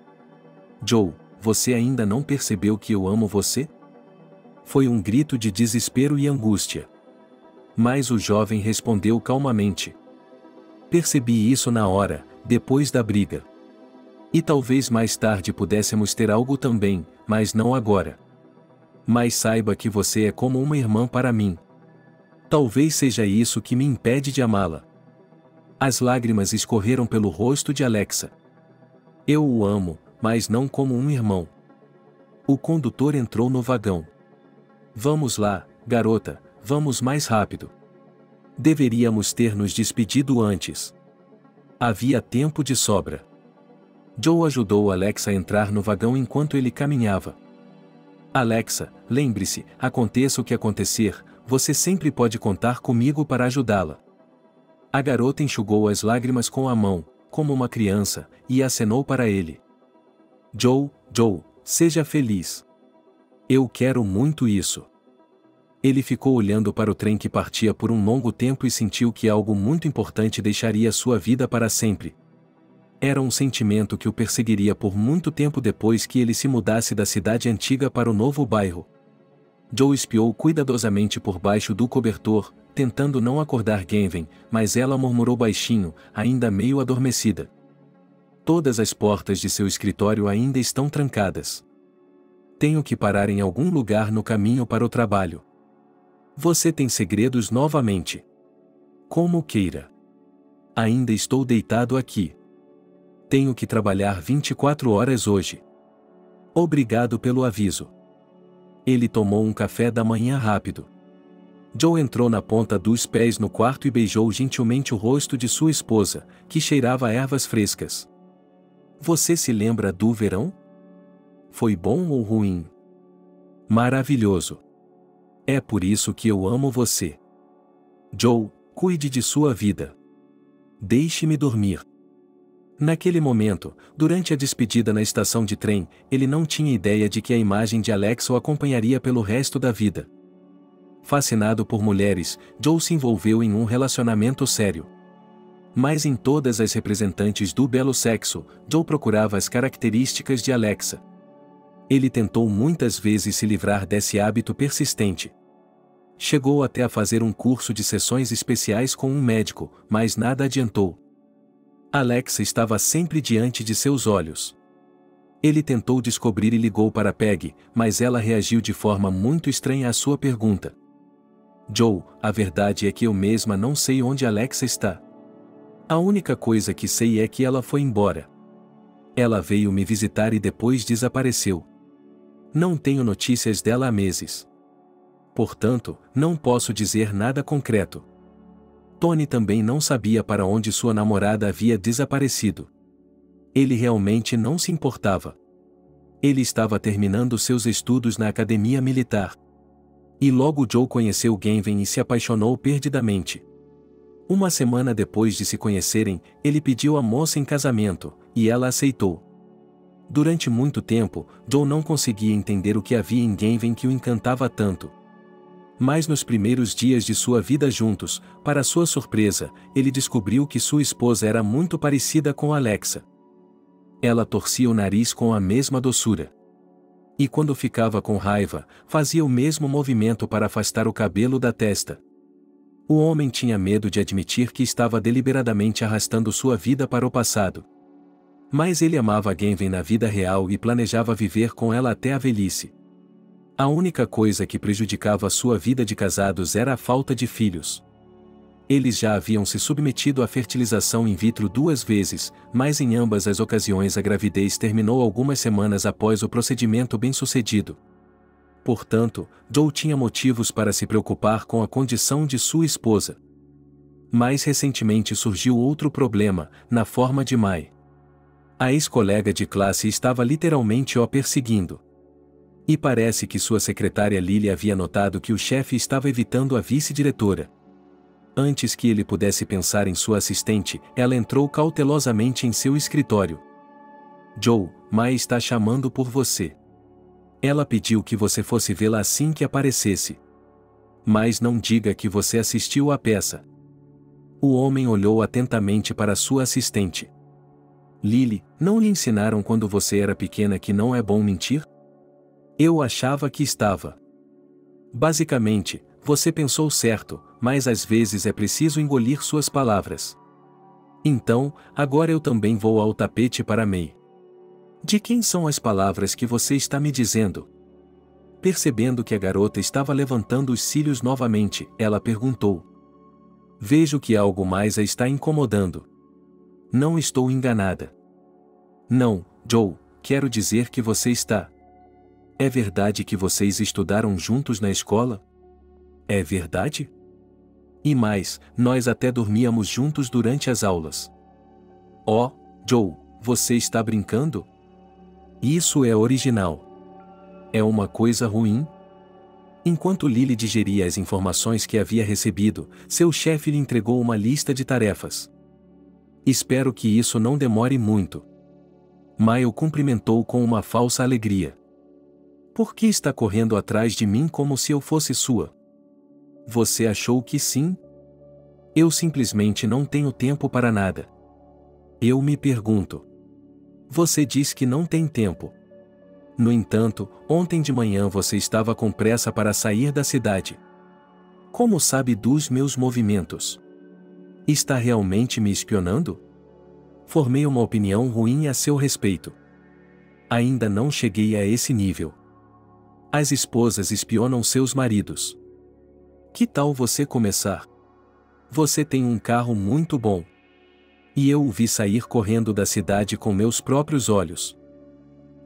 Joe, você ainda não percebeu que eu amo você? Foi um grito de desespero e angústia. Mas o jovem respondeu calmamente. Percebi isso na hora, depois da briga. E talvez mais tarde pudéssemos ter algo também, mas não agora. Mas saiba que você é como uma irmã para mim. Talvez seja isso que me impede de amá-la. As lágrimas escorreram pelo rosto de Alexa. Eu o amo, mas não como um irmão. O condutor entrou no vagão. Vamos lá, garota, vamos mais rápido. Deveríamos ter nos despedido antes. Havia tempo de sobra. Joe ajudou Alexa a entrar no vagão enquanto ele caminhava. Alexa, lembre-se, aconteça o que acontecer, você sempre pode contar comigo para ajudá-la. A garota enxugou as lágrimas com a mão, como uma criança, e acenou para ele. Joe, seja feliz. Eu quero muito isso. Ele ficou olhando para o trem que partia por um longo tempo e sentiu que algo muito importante deixaria sua vida para sempre. Era um sentimento que o perseguiria por muito tempo depois que ele se mudasse da cidade antiga para o novo bairro. Joe espiou cuidadosamente por baixo do cobertor, tentando não acordar Genven, mas ela murmurou baixinho, ainda meio adormecida. Todas as portas de seu escritório ainda estão trancadas. Tenho que parar em algum lugar no caminho para o trabalho. Você tem segredos novamente. Como queira. Ainda estou deitado aqui. Tenho que trabalhar 24 horas hoje. Obrigado pelo aviso. Ele tomou um café da manhã rápido. Joe entrou na ponta dos pés no quarto e beijou gentilmente o rosto de sua esposa, que cheirava a ervas frescas. Você se lembra do verão? Foi bom ou ruim? Maravilhoso. É por isso que eu amo você. Joe, cuide de sua vida. Deixe-me dormir. Naquele momento, durante a despedida na estação de trem, ele não tinha ideia de que a imagem de Alexa o acompanharia pelo resto da vida. Fascinado por mulheres, Joe se envolveu em um relacionamento sério. Mas em todas as representantes do belo sexo, Joe procurava as características de Alexa. Ele tentou muitas vezes se livrar desse hábito persistente. Chegou até a fazer um curso de sessões especiais com um médico, mas nada adiantou. Alexa estava sempre diante de seus olhos. Ele tentou descobrir e ligou para Peg, mas ela reagiu de forma muito estranha à sua pergunta. Joe, a verdade é que eu mesma não sei onde Alexa está. A única coisa que sei é que ela foi embora. Ela veio me visitar e depois desapareceu. Não tenho notícias dela há meses. Portanto, não posso dizer nada concreto. Tony também não sabia para onde sua namorada havia desaparecido. Ele realmente não se importava. Ele estava terminando seus estudos na academia militar. E logo Joe conheceu Genven e se apaixonou perdidamente. Uma semana depois de se conhecerem, ele pediu a moça em casamento, e ela aceitou. Durante muito tempo, Joe não conseguia entender o que havia em Genven que o encantava tanto. Mas nos primeiros dias de sua vida juntos, para sua surpresa, ele descobriu que sua esposa era muito parecida com Alexa. Ela torcia o nariz com a mesma doçura. E quando ficava com raiva, fazia o mesmo movimento para afastar o cabelo da testa. O homem tinha medo de admitir que estava deliberadamente arrastando sua vida para o passado. Mas ele amava Genven na vida real e planejava viver com ela até a velhice. A única coisa que prejudicava sua vida de casados era a falta de filhos. Eles já haviam se submetido à fertilização in vitro 2 vezes, mas em ambas as ocasiões a gravidez terminou algumas semanas após o procedimento bem-sucedido. Portanto, Joe tinha motivos para se preocupar com a condição de sua esposa. Mais recentemente surgiu outro problema, na forma de Mai. A ex-colega de classe estava literalmente o perseguindo. E parece que sua secretária Lily havia notado que o chefe estava evitando a vice-diretora. Antes que ele pudesse pensar em sua assistente, ela entrou cautelosamente em seu escritório. Joe, Mai está chamando por você. Ela pediu que você fosse vê-la assim que aparecesse. Mas não diga que você assistiu à peça. O homem olhou atentamente para sua assistente. Lily, não lhe ensinaram quando você era pequena que não é bom mentir? Eu achava que estava. Basicamente, você pensou certo, mas às vezes é preciso engolir suas palavras. Então, agora eu também vou ao tapete para May. De quem são as palavras que você está me dizendo? Percebendo que a garota estava levantando os cílios novamente, ela perguntou. Vejo que algo mais a está incomodando. Não estou enganada. Não, Joe, quero dizer que você está. É verdade que vocês estudaram juntos na escola? É verdade? E mais, nós até dormíamos juntos durante as aulas. Oh, Joe, você está brincando? Isso é original. É uma coisa ruim? Enquanto Lily digeria as informações que havia recebido, seu chefe lhe entregou uma lista de tarefas. Espero que isso não demore muito. Mai o cumprimentou com uma falsa alegria. Por que está correndo atrás de mim como se eu fosse sua? Você achou que sim? Eu simplesmente não tenho tempo para nada. Eu me pergunto. Você diz que não tem tempo. No entanto, ontem de manhã você estava com pressa para sair da cidade. Como sabe dos meus movimentos? Está realmente me espionando? Formei uma opinião ruim a seu respeito. Ainda não cheguei a esse nível. As esposas espionam seus maridos. Que tal você começar? Você tem um carro muito bom. E eu o vi sair correndo da cidade com meus próprios olhos.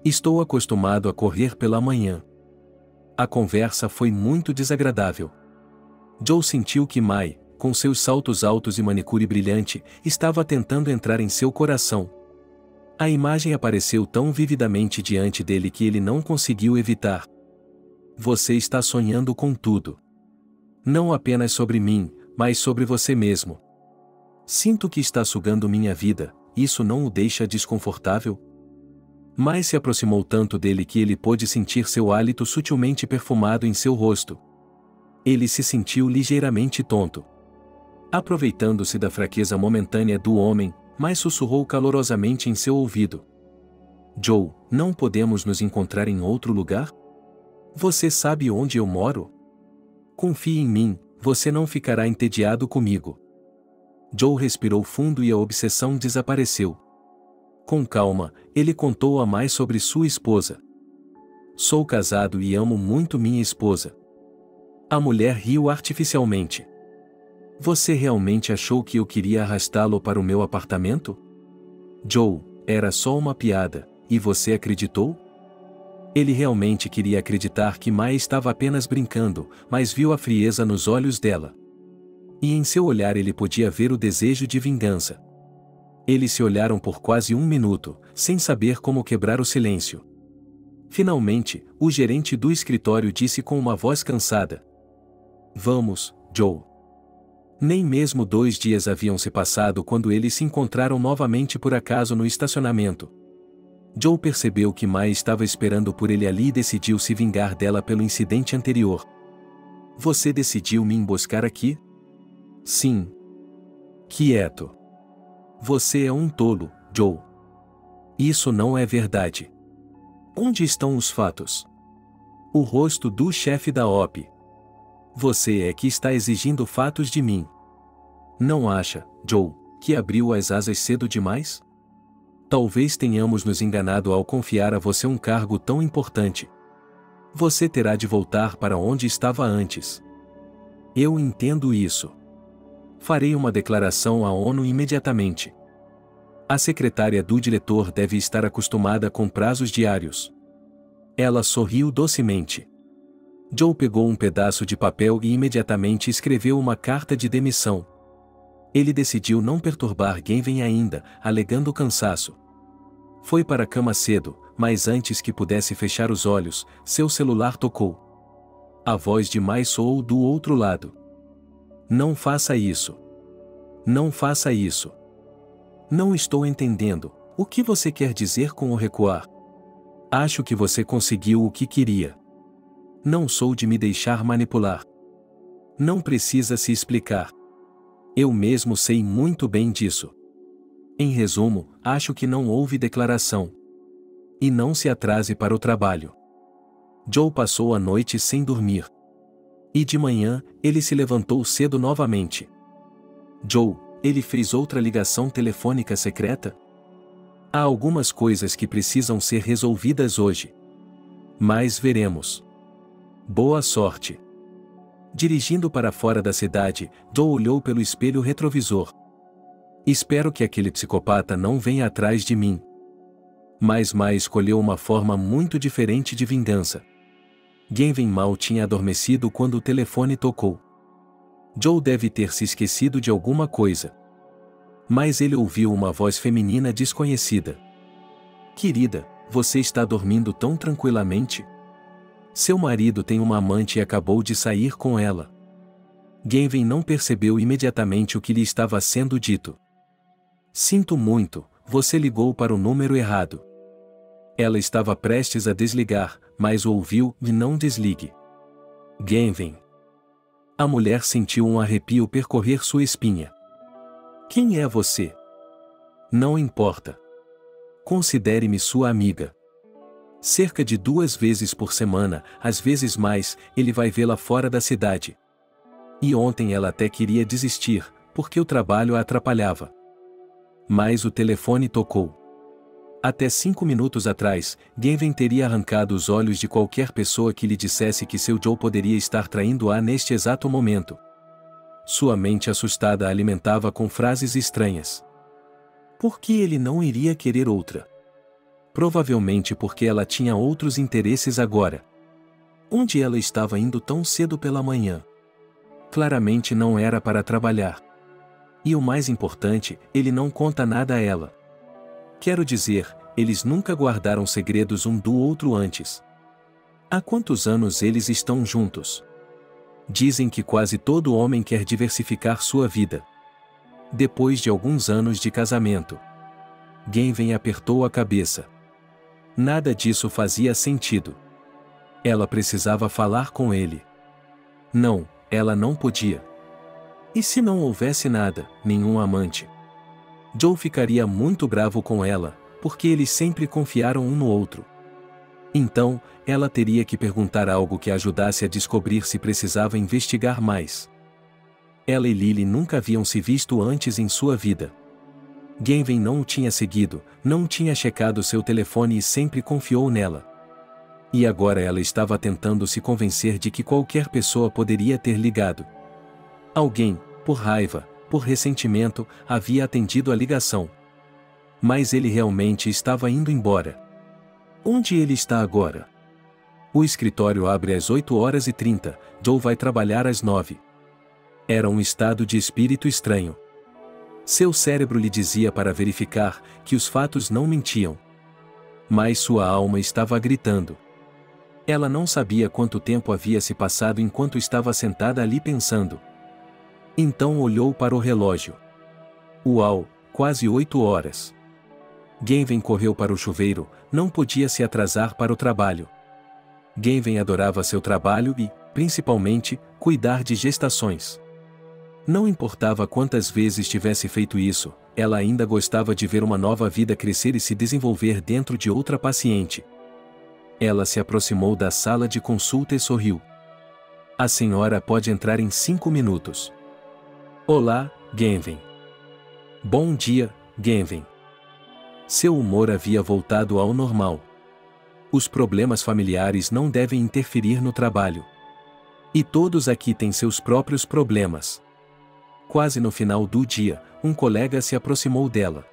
Estou acostumado a correr pela manhã. A conversa foi muito desagradável. Joe sentiu que Mai, com seus saltos altos e manicure brilhante, estava tentando entrar em seu coração. A imagem apareceu tão vividamente diante dele que ele não conseguiu evitar. Você está sonhando com tudo. Não apenas sobre mim, mas sobre você mesmo. Sinto que está sugando minha vida, isso não o deixa desconfortável? Mai se aproximou tanto dele que ele pôde sentir seu hálito sutilmente perfumado em seu rosto. Ele se sentiu ligeiramente tonto. Aproveitando-se da fraqueza momentânea do homem, Mai sussurrou calorosamente em seu ouvido. Joe, não podemos nos encontrar em outro lugar? Você sabe onde eu moro? Confie em mim, você não ficará entediado comigo. Joe respirou fundo e a obsessão desapareceu. Com calma, ele contou a mais sobre sua esposa. Sou casado e amo muito minha esposa. A mulher riu artificialmente. Você realmente achou que eu queria arrastá-lo para o meu apartamento? Joe, era só uma piada, e você acreditou? Ele realmente queria acreditar que Mai estava apenas brincando, mas viu a frieza nos olhos dela. E em seu olhar ele podia ver o desejo de vingança. Eles se olharam por quase 1 minuto, sem saber como quebrar o silêncio. Finalmente, o gerente do escritório disse com uma voz cansada. Vamos, Joe. Nem mesmo 2 dias haviam se passado quando eles se encontraram novamente por acaso no estacionamento. Joe percebeu que Mai estava esperando por ele ali e decidiu se vingar dela pelo incidente anterior. Você decidiu me emboscar aqui? Sim. Quieto. Você é um tolo, Joe. Isso não é verdade. Onde estão os fatos? O rosto do chefe da OP. Você é que está exigindo fatos de mim. Não acha, Joe, que abriu as asas cedo demais? Talvez tenhamos nos enganado ao confiar a você um cargo tão importante. Você terá de voltar para onde estava antes. Eu entendo isso. Farei uma declaração à ONU imediatamente. A secretária do diretor deve estar acostumada com prazos diários. Ela sorriu docemente. Joe pegou um pedaço de papel e imediatamente escreveu uma carta de demissão. Ele decidiu não perturbar Genven ainda, alegando cansaço. Foi para a cama cedo, mas antes que pudesse fechar os olhos, seu celular tocou. A voz de Mai soou do outro lado. Não faça isso. Não faça isso. Não estou entendendo. O que você quer dizer com o recuar? Acho que você conseguiu o que queria. Não sou de me deixar manipular. Não precisa se explicar. Eu mesmo sei muito bem disso. Em resumo, acho que não houve declaração. E não se atrase para o trabalho. Joe passou a noite sem dormir. E de manhã, ele se levantou cedo novamente. Joe, ele fez outra ligação telefônica secreta? Há algumas coisas que precisam ser resolvidas hoje. Mas veremos. Boa sorte. Dirigindo para fora da cidade, Joe olhou pelo espelho retrovisor. Espero que aquele psicopata não venha atrás de mim. Mas Mai escolheu uma forma muito diferente de vingança. Genven mal tinha adormecido quando o telefone tocou. Joe deve ter se esquecido de alguma coisa. Mas ele ouviu uma voz feminina desconhecida. Querida, você está dormindo tão tranquilamente? Seu marido tem uma amante e acabou de sair com ela. Genven não percebeu imediatamente o que lhe estava sendo dito. Sinto muito, você ligou para o número errado. Ela estava prestes a desligar, mas o ouviu e não desligue. Genven. A mulher sentiu um arrepio percorrer sua espinha. Quem é você? Não importa. Considere-me sua amiga. Cerca de 2 vezes por semana, às vezes mais, ele vai vê-la fora da cidade. E ontem ela até queria desistir, porque o trabalho a atrapalhava. Mas o telefone tocou. Até 5 minutos atrás, Genven teria arrancado os olhos de qualquer pessoa que lhe dissesse que seu Joe poderia estar traindo-a neste exato momento. Sua mente assustada a alimentava com frases estranhas. Por que ele não iria querer outra? Provavelmente porque ela tinha outros interesses agora. Onde ela estava indo tão cedo pela manhã? Claramente não era para trabalhar. E o mais importante, ele não conta nada a ela. Quero dizer, eles nunca guardaram segredos um do outro antes. Há quantos anos eles estão juntos? Dizem que quase todo homem quer diversificar sua vida. Depois de alguns anos de casamento. Genven apertou a cabeça. Nada disso fazia sentido. Ela precisava falar com ele. Não, ela não podia. E se não houvesse nada, nenhum amante? Joe ficaria muito bravo com ela, porque eles sempre confiaram um no outro. Então, ela teria que perguntar algo que a ajudasse a descobrir se precisava investigar mais. Ela e Lily nunca haviam se visto antes em sua vida. Genven não o tinha seguido, não tinha checado seu telefone e sempre confiou nela. E agora ela estava tentando se convencer de que qualquer pessoa poderia ter ligado. Alguém, por raiva, por ressentimento, havia atendido a ligação. Mas ele realmente estava indo embora. Onde ele está agora? O escritório abre às 8h30, Joe vai trabalhar às 9. Era um estado de espírito estranho. Seu cérebro lhe dizia para verificar que os fatos não mentiam. Mas sua alma estava gritando. Ela não sabia quanto tempo havia se passado enquanto estava sentada ali pensando. Então olhou para o relógio. Uau, quase 8 horas. Genven correu para o chuveiro, não podia se atrasar para o trabalho. Genven adorava seu trabalho e, principalmente, cuidar de gestações. Não importava quantas vezes tivesse feito isso, ela ainda gostava de ver uma nova vida crescer e se desenvolver dentro de outra paciente. Ela se aproximou da sala de consulta e sorriu. A senhora pode entrar em 5 minutos. Olá, Genven. Bom dia, Genven. Seu humor havia voltado ao normal. Os problemas familiares não devem interferir no trabalho. E todos aqui têm seus próprios problemas. Quase no final do dia, um colega se aproximou dela.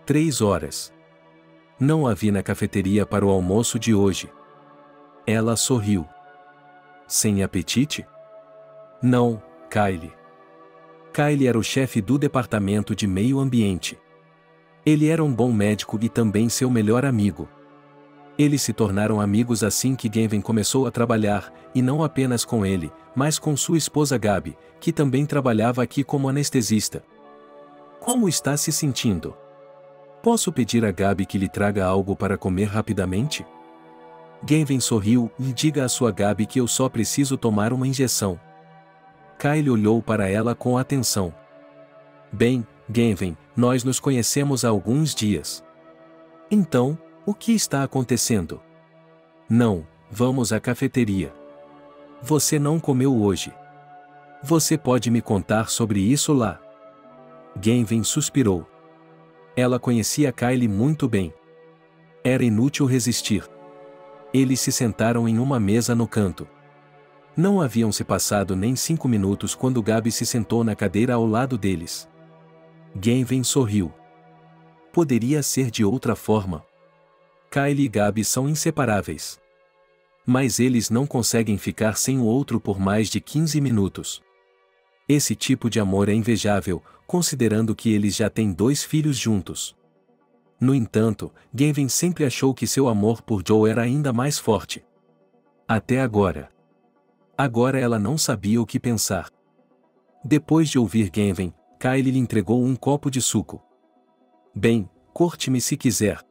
3 horas. Não a vi na cafeteria para o almoço de hoje. Ela sorriu. Sem apetite? Não, Kyle. Kyle era o chefe do departamento de meio ambiente. Ele era um bom médico e também seu melhor amigo. Eles se tornaram amigos assim que Gavin começou a trabalhar, e não apenas com ele, mas com sua esposa Gabi, que também trabalhava aqui como anestesista. Como está se sentindo? Posso pedir a Gabi que lhe traga algo para comer rapidamente? Gavin sorriu e diga à sua Gabi que eu só preciso tomar uma injeção. Kyle olhou para ela com atenção. Bem, Gavin, nós nos conhecemos há alguns dias. Então, o que está acontecendo? Não, vamos à cafeteria. Você não comeu hoje. Você pode me contar sobre isso lá? Gavin suspirou. Ela conhecia Kyle muito bem. Era inútil resistir. Eles se sentaram em uma mesa no canto. Não haviam se passado nem 5 minutos quando Gabi se sentou na cadeira ao lado deles. Gavin sorriu. Poderia ser de outra forma. Kyle e Gabi são inseparáveis. Mas eles não conseguem ficar sem o outro por mais de 15 minutos. Esse tipo de amor é invejável, considerando que eles já têm 2 filhos juntos. No entanto, Gavin sempre achou que seu amor por Joe era ainda mais forte. Até agora. Agora ela não sabia o que pensar. Depois de ouvir Gavin, Kyle lhe entregou um copo de suco. Bem, corte-me se quiser.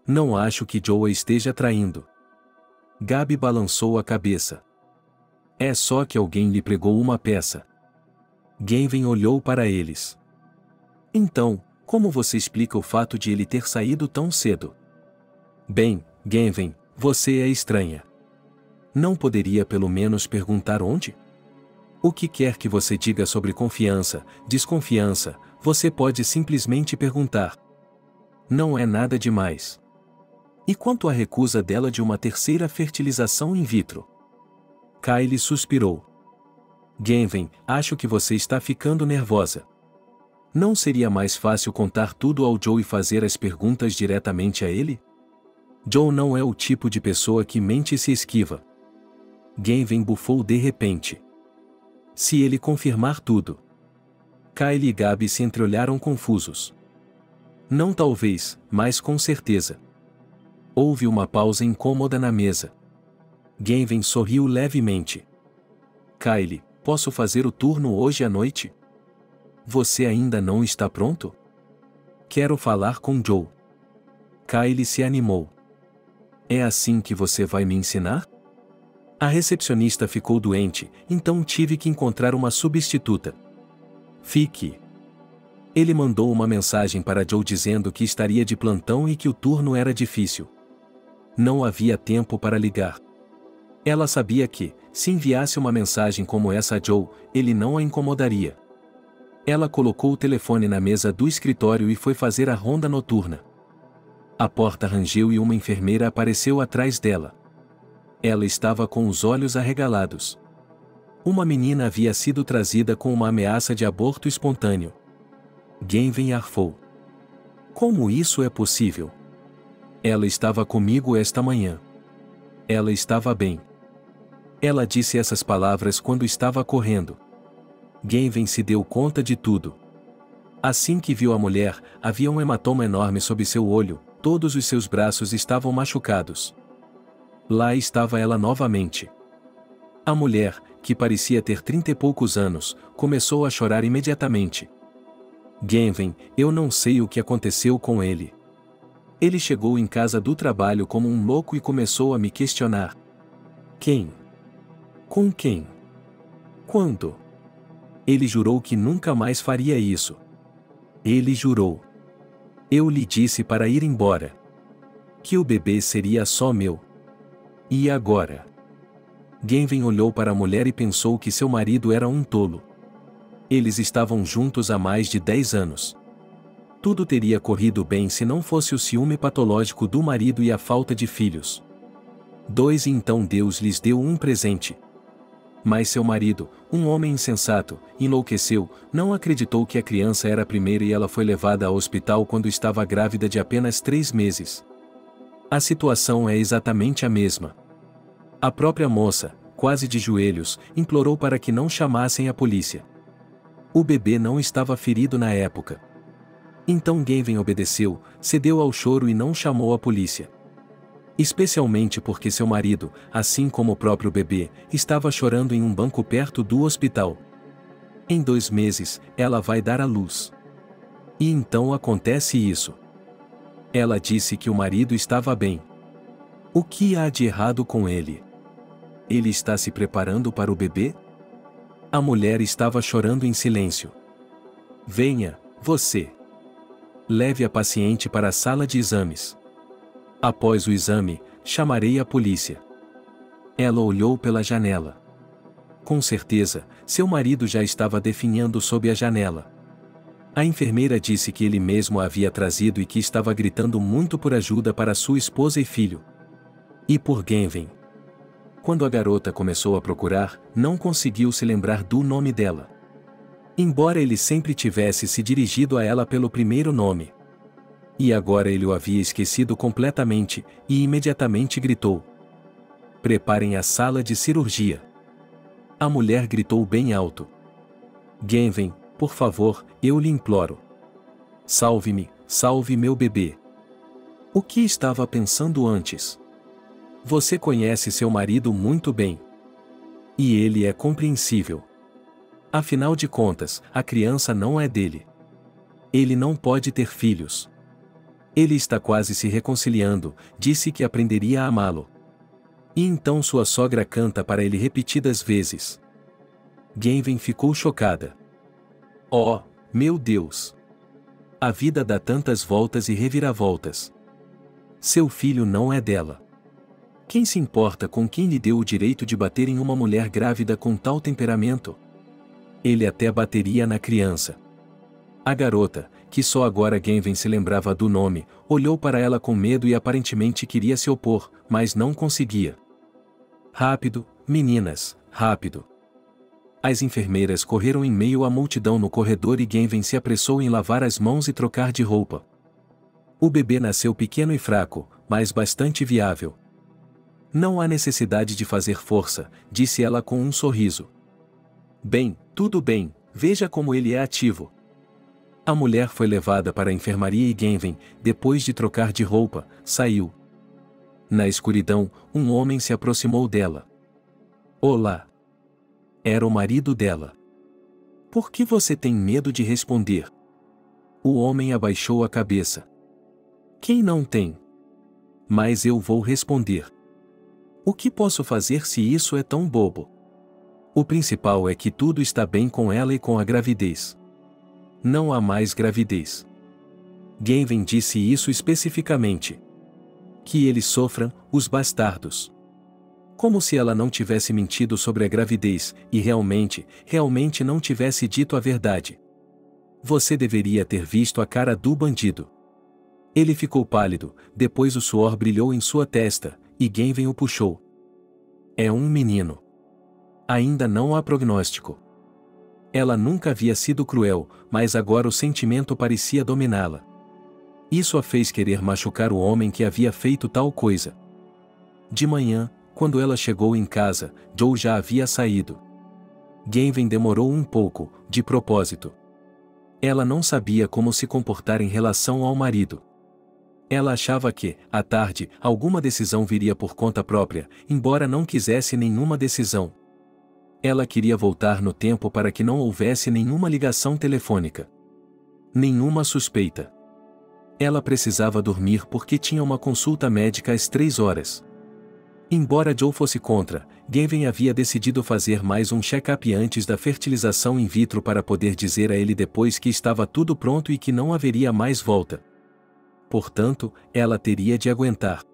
Não acho que Joe a esteja traindo. Gabi balançou a cabeça. É só que alguém lhe pregou uma peça. Gavin olhou para eles. Então, como você explica o fato de ele ter saído tão cedo? Bem, Gavin, você é estranha. Não poderia pelo menos perguntar onde? O que quer que você diga sobre confiança, desconfiança, você pode simplesmente perguntar. Não é nada demais. E quanto à recusa dela de uma terceira fertilização in vitro? Kyle suspirou. Gavin, acho que você está ficando nervosa. Não seria mais fácil contar tudo ao Joe e fazer as perguntas diretamente a ele? Joe não é o tipo de pessoa que mente e se esquiva. Gavin bufou de repente. Se ele confirmar tudo. Kyle e Gabi se entreolharam confusos. Não talvez, mas com certeza. Houve uma pausa incômoda na mesa. Gavin sorriu levemente. Kyle, posso fazer o turno hoje à noite? Você ainda não está pronto? Quero falar com Joe. Kyle se animou. É assim que você vai me ensinar? A recepcionista ficou doente, então tive que encontrar uma substituta. Fique. Ele mandou uma mensagem para Joe dizendo que estaria de plantão e que o turno era difícil. Não havia tempo para ligar. Ela sabia que, se enviasse uma mensagem como essa a Joe, ele não a incomodaria. Ela colocou o telefone na mesa do escritório e foi fazer a ronda noturna. A porta rangeu e uma enfermeira apareceu atrás dela. Ela estava com os olhos arregalados. Uma menina havia sido trazida com uma ameaça de aborto espontâneo. Gavin arfou. Como isso é possível? Ela estava comigo esta manhã. Ela estava bem. Ela disse essas palavras quando estava correndo. Gavin se deu conta de tudo. Assim que viu a mulher, havia um hematoma enorme sob seu olho, todos os seus braços estavam machucados. Lá estava ela novamente. A mulher, que parecia ter 30 e poucos anos, começou a chorar imediatamente. Gavin, eu não sei o que aconteceu com ele. Ele chegou em casa do trabalho como um louco e começou a me questionar. Quem? Com quem? Quando? Ele jurou que nunca mais faria isso. Ele jurou. Eu lhe disse para ir embora. Que o bebê seria só meu. E agora? Gavin olhou para a mulher e pensou que seu marido era um tolo. Eles estavam juntos há mais de 10 anos. Tudo teria corrido bem se não fosse o ciúme patológico do marido e a falta de filhos. 2 E então Deus lhes deu um presente. Mas seu marido, um homem insensato, enlouqueceu, não acreditou que a criança era a primeira e ela foi levada ao hospital quando estava grávida de apenas 3 meses. A situação é exatamente a mesma. A própria moça, quase de joelhos, implorou para que não chamassem a polícia. O bebê não estava ferido na época. Então Gavin obedeceu, cedeu ao choro e não chamou a polícia. Especialmente porque seu marido, assim como o próprio bebê, estava chorando em um banco perto do hospital. Em 2 meses, ela vai dar à luz. E então acontece isso. Ela disse que o marido estava bem. O que há de errado com ele? Ele está se preparando para o bebê? A mulher estava chorando em silêncio. Venha, você. Leve a paciente para a sala de exames. Após o exame, chamarei a polícia. Ela olhou pela janela. Com certeza, seu marido já estava definhando sob a janela. A enfermeira disse que ele mesmo a havia trazido e que estava gritando muito por ajuda para sua esposa e filho. E por Gavin. Quando a garota começou a procurar, não conseguiu se lembrar do nome dela. Embora ele sempre tivesse se dirigido a ela pelo primeiro nome. E agora ele o havia esquecido completamente, e imediatamente gritou: "Preparem a sala de cirurgia." A mulher gritou bem alto: "Gavin, por favor, eu lhe imploro. Salve-me, salve meu bebê." O que estava pensando antes? Você conhece seu marido muito bem. E ele é compreensível. Afinal de contas, a criança não é dele. Ele não pode ter filhos. Ele está quase se reconciliando, disse que aprenderia a amá-lo. E então sua sogra canta para ele repetidas vezes. Gavin ficou chocada. Oh, meu Deus! A vida dá tantas voltas e reviravoltas. Seu filho não é dela. Quem se importa com quem lhe deu o direito de bater em uma mulher grávida com tal temperamento? Ele até bateria na criança. A garota, que só agora Gavin se lembrava do nome, olhou para ela com medo e aparentemente queria se opor, mas não conseguia. Rápido, meninas, rápido. As enfermeiras correram em meio à multidão no corredor e Gavin se apressou em lavar as mãos e trocar de roupa. O bebê nasceu pequeno e fraco, mas bastante viável. Não há necessidade de fazer força, disse ela com um sorriso. Bem, tudo bem, veja como ele é ativo. A mulher foi levada para a enfermaria e Gavin, depois de trocar de roupa, saiu. Na escuridão, um homem se aproximou dela. Olá. Era o marido dela. Por que você tem medo de responder? O homem abaixou a cabeça. Quem não tem? Mas eu vou responder. O que posso fazer se isso é tão bobo? O principal é que tudo está bem com ela e com a gravidez. Não há mais gravidez. Gavin disse isso especificamente. Que eles sofram, os bastardos. Como se ela não tivesse mentido sobre a gravidez, e realmente não tivesse dito a verdade. Você deveria ter visto a cara do bandido. Ele ficou pálido, depois o suor brilhou em sua testa, e Gavin o puxou. É um menino. Ainda não há prognóstico. Ela nunca havia sido cruel, mas agora o sentimento parecia dominá-la. Isso a fez querer machucar o homem que havia feito tal coisa. De manhã, quando ela chegou em casa, Joe já havia saído. Gavin demorou um pouco, de propósito. Ela não sabia como se comportar em relação ao marido. Ela achava que, à tarde, alguma decisão viria por conta própria, embora não quisesse nenhuma decisão. Ela queria voltar no tempo para que não houvesse nenhuma ligação telefônica. Nenhuma suspeita. Ela precisava dormir porque tinha uma consulta médica às 3 horas. Embora Joe fosse contra, Gavin havia decidido fazer mais um check-up antes da fertilização in vitro para poder dizer a ele depois que estava tudo pronto e que não haveria mais volta. Portanto, ela teria de aguentar.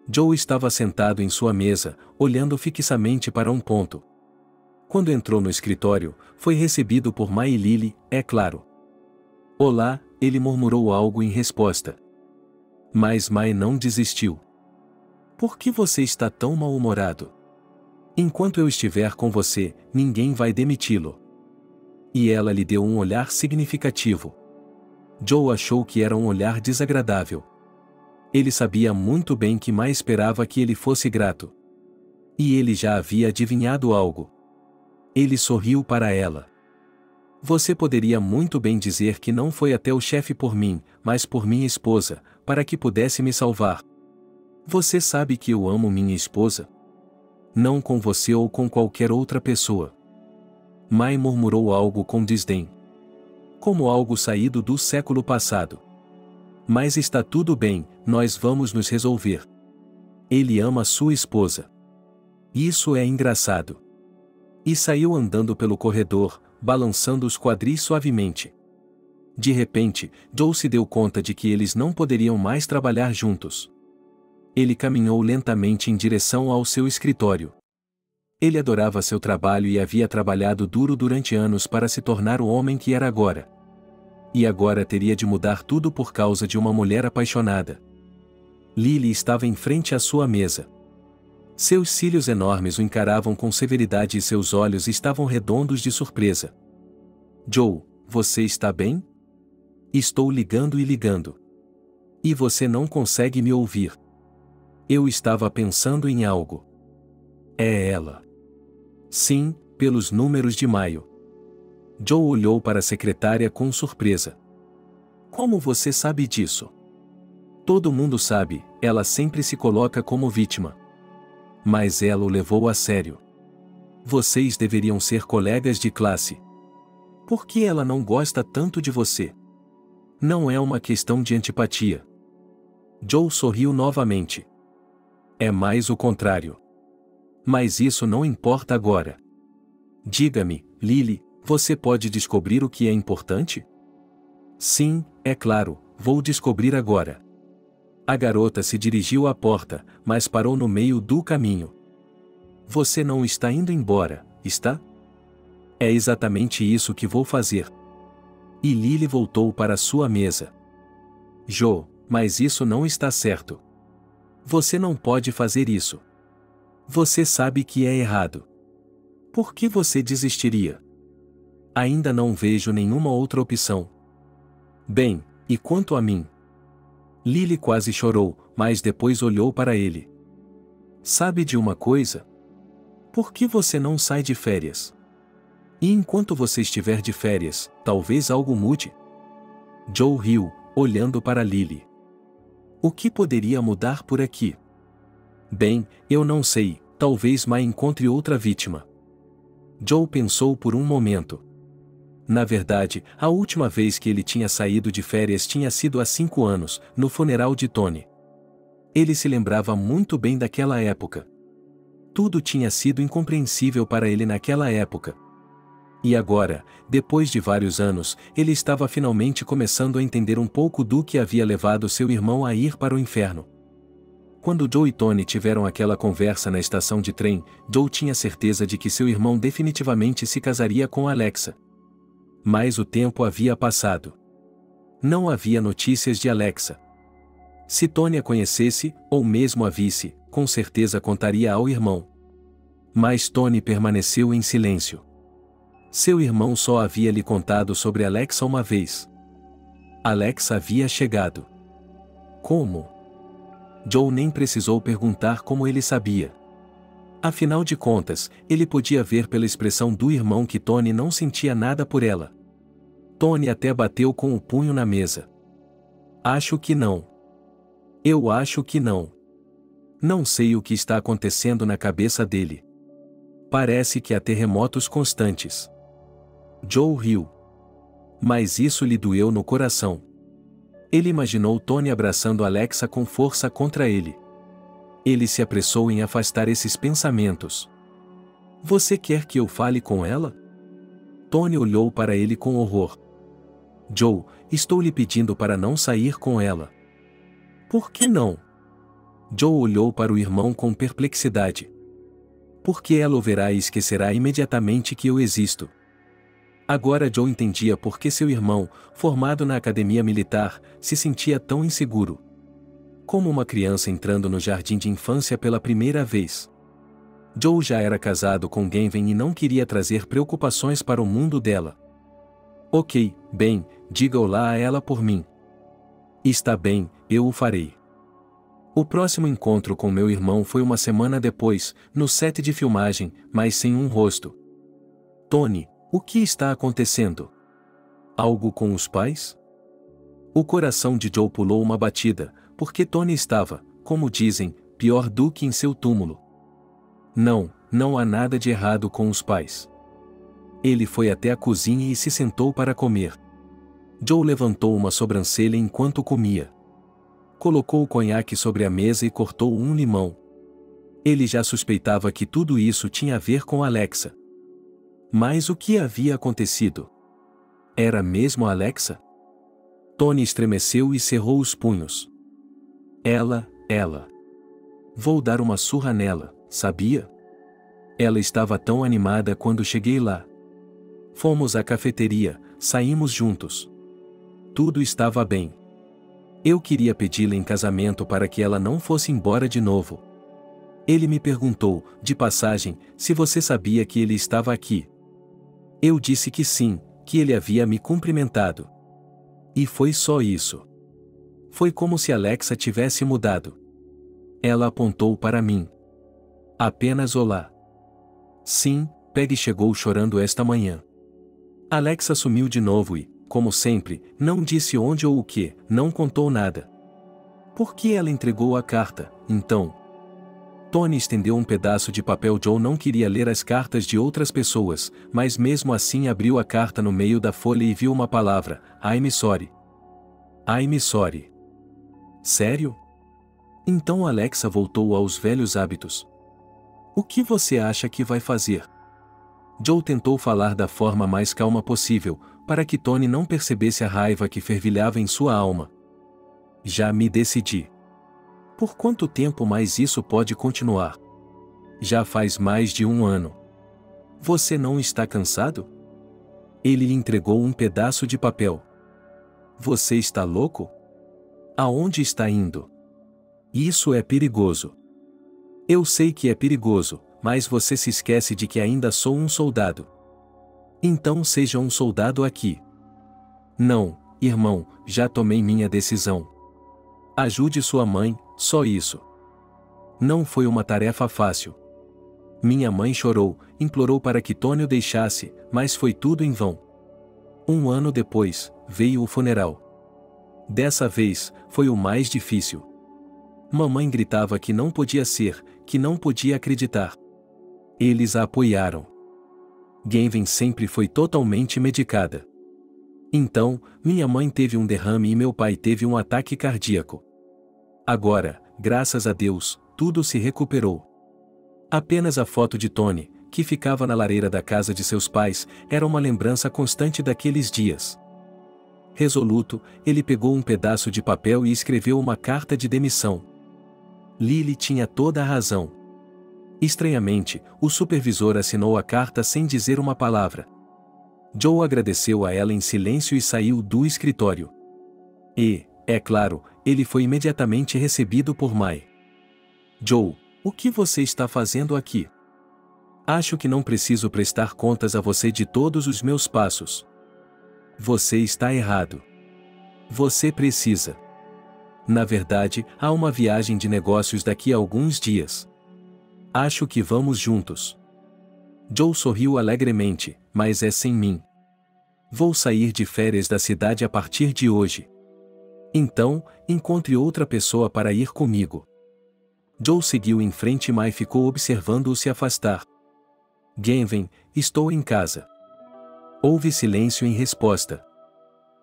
Joe estava sentado em sua mesa, olhando fixamente para um ponto. Quando entrou no escritório, foi recebido por Mai e Lily, é claro. Olá, ele murmurou algo em resposta. Mas Mai não desistiu. Por que você está tão mal-humorado? Enquanto eu estiver com você, ninguém vai demiti-lo. E ela lhe deu um olhar significativo. Joe achou que era um olhar desagradável. Ele sabia muito bem que Mai esperava que ele fosse grato. E ele já havia adivinhado algo. Ele sorriu para ela. Você poderia muito bem dizer que não foi até o chefe por mim, mas por minha esposa, para que pudesse me salvar. Você sabe que eu amo minha esposa? Não com você ou com qualquer outra pessoa. Mai murmurou algo com desdém. Como algo saído do século passado. Mas está tudo bem, nós vamos nos resolver. Ele ama sua esposa. Isso é engraçado. E saiu andando pelo corredor, balançando os quadris suavemente. De repente, Joe se deu conta de que eles não poderiam mais trabalhar juntos. Ele caminhou lentamente em direção ao seu escritório. Ele adorava seu trabalho e havia trabalhado duro durante anos para se tornar o homem que era agora. E agora teria de mudar tudo por causa de uma mulher apaixonada. Lily estava em frente à sua mesa. Seus cílios enormes o encaravam com severidade e seus olhos estavam redondos de surpresa. Joe, você está bem? Estou ligando e ligando. E você não consegue me ouvir. Eu estava pensando em algo. É ela. Sim, pelos números de maio. Joe olhou para a secretária com surpresa. Como você sabe disso? Todo mundo sabe, ela sempre se coloca como vítima. Mas ela o levou a sério. Vocês deveriam ser colegas de classe. Por que ela não gosta tanto de você? Não é uma questão de antipatia. Joe sorriu novamente. É mais o contrário. Mas isso não importa agora. Diga-me, Lily, você pode descobrir o que é importante? Sim, é claro, vou descobrir agora. A garota se dirigiu à porta, mas parou no meio do caminho. Você não está indo embora, está? É exatamente isso que vou fazer. E Lily voltou para sua mesa. Joe, mas isso não está certo. Você não pode fazer isso. Você sabe que é errado. Por que você desistiria? Ainda não vejo nenhuma outra opção. Bem, e quanto a mim? Lily quase chorou, mas depois olhou para ele. Sabe de uma coisa? Por que você não sai de férias? E enquanto você estiver de férias, talvez algo mude? Joe riu, olhando para Lily. O que poderia mudar por aqui? Bem, eu não sei, talvez Mai encontre outra vítima. Joe pensou por um momento. Na verdade, a última vez que ele tinha saído de férias tinha sido há 5 anos, no funeral de Tony. Ele se lembrava muito bem daquela época. Tudo tinha sido incompreensível para ele naquela época. E agora, depois de vários anos, ele estava finalmente começando a entender um pouco do que havia levado seu irmão a ir para o inferno. Quando Joe e Tony tiveram aquela conversa na estação de trem, Joe tinha certeza de que seu irmão definitivamente se casaria com Alexa. Mas o tempo havia passado. Não havia notícias de Alexa. Se Tony a conhecesse, ou mesmo a visse, com certeza contaria ao irmão. Mas Tony permaneceu em silêncio. Seu irmão só havia lhe contado sobre Alexa uma vez. Alexa havia chegado. Como? Joe nem precisou perguntar como ele sabia. Afinal de contas, ele podia ver pela expressão do irmão que Tony não sentia nada por ela. Tony até bateu com o punho na mesa. Acho que não. Eu acho que não. Não sei o que está acontecendo na cabeça dele. Parece que há terremotos constantes. Joe riu. Mas isso lhe doeu no coração. Ele imaginou Tony abraçando Alexa com força contra ele. Ele se apressou em afastar esses pensamentos. Você quer que eu fale com ela? Tony olhou para ele com horror. Joe, estou lhe pedindo para não sair com ela. Por que não? Joe olhou para o irmão com perplexidade. Porque ela o verá e esquecerá imediatamente que eu existo. Agora Joe entendia por que seu irmão, formado na academia militar, se sentia tão inseguro. Como uma criança entrando no jardim de infância pela primeira vez. Joe já era casado com Genven e não queria trazer preocupações para o mundo dela. Ok, bem, diga olá a ela por mim. Está bem, eu o farei. O próximo encontro com meu irmão foi uma semana depois, no set de filmagem, mas sem um rosto. Tony, o que está acontecendo? Algo com os pais? O coração de Joe pulou uma batida, porque Tony estava, como dizem, pior do que em seu túmulo. Não, não há nada de errado com os pais. Ele foi até a cozinha e se sentou para comer. Joe levantou uma sobrancelha enquanto comia. Colocou o conhaque sobre a mesa e cortou um limão. Ele já suspeitava que tudo isso tinha a ver com Alexa. Mas o que havia acontecido? Era mesmo a Alexa? Tony estremeceu e cerrou os punhos. Ela. Vou dar uma surra nela, sabia? Ela estava tão animada quando cheguei lá. Fomos à cafeteria, saímos juntos. Tudo estava bem. Eu queria pedi-la em casamento para que ela não fosse embora de novo. Ele me perguntou, de passagem, se você sabia que ele estava aqui. Eu disse que sim, que ele havia me cumprimentado. E foi só isso. Foi como se Alexa tivesse mudado. Ela apontou para mim. Apenas olá. Sim, Peggy chegou chorando esta manhã. Alexa sumiu de novo e, como sempre, não disse onde ou o que, não contou nada. Por que ela entregou a carta, então? Tony estendeu um pedaço de papel. Joe não queria ler as cartas de outras pessoas, mas mesmo assim abriu a carta no meio da folha e viu uma palavra, I'm sorry. I'm sorry. Sério? Então Alexa voltou aos velhos hábitos. O que você acha que vai fazer? Joe tentou falar da forma mais calma possível, para que Tony não percebesse a raiva que fervilhava em sua alma. Já me decidi. Por quanto tempo mais isso pode continuar? Já faz mais de 1 ano. Você não está cansado? Ele lhe entregou um pedaço de papel. Você está louco? Aonde está indo? Isso é perigoso. Eu sei que é perigoso, mas você se esquece de que ainda sou um soldado. Então seja um soldado aqui. Não, irmão, já tomei minha decisão. Ajude sua mãe, só isso. Não foi uma tarefa fácil. Minha mãe chorou, implorou para que Tony o deixasse, mas foi tudo em vão. 1 ano depois, veio o funeral. Dessa vez, foi o mais difícil. Mamãe gritava que não podia ser, que não podia acreditar. Eles a apoiaram. Genven sempre foi totalmente medicada. Então, minha mãe teve um derrame e meu pai teve um ataque cardíaco. Agora, graças a Deus, tudo se recuperou. Apenas a foto de Tony, que ficava na lareira da casa de seus pais, era uma lembrança constante daqueles dias. Resoluto, ele pegou um pedaço de papel e escreveu uma carta de demissão. Lily tinha toda a razão. Estranhamente, o supervisor assinou a carta sem dizer uma palavra. Joe agradeceu a ela em silêncio e saiu do escritório. E, é claro, ele foi imediatamente recebido por Mai. Joe, o que você está fazendo aqui? Acho que não preciso prestar contas a você de todos os meus passos. Você está errado. Você precisa. Na verdade, há uma viagem de negócios daqui a alguns dias. Acho que vamos juntos. Joe sorriu alegremente, mas é sem mim. Vou sair de férias da cidade a partir de hoje. Então, encontre outra pessoa para ir comigo. Joe seguiu em frente e Mai ficou observando-o se afastar. Genven, estou em casa. Houve silêncio em resposta.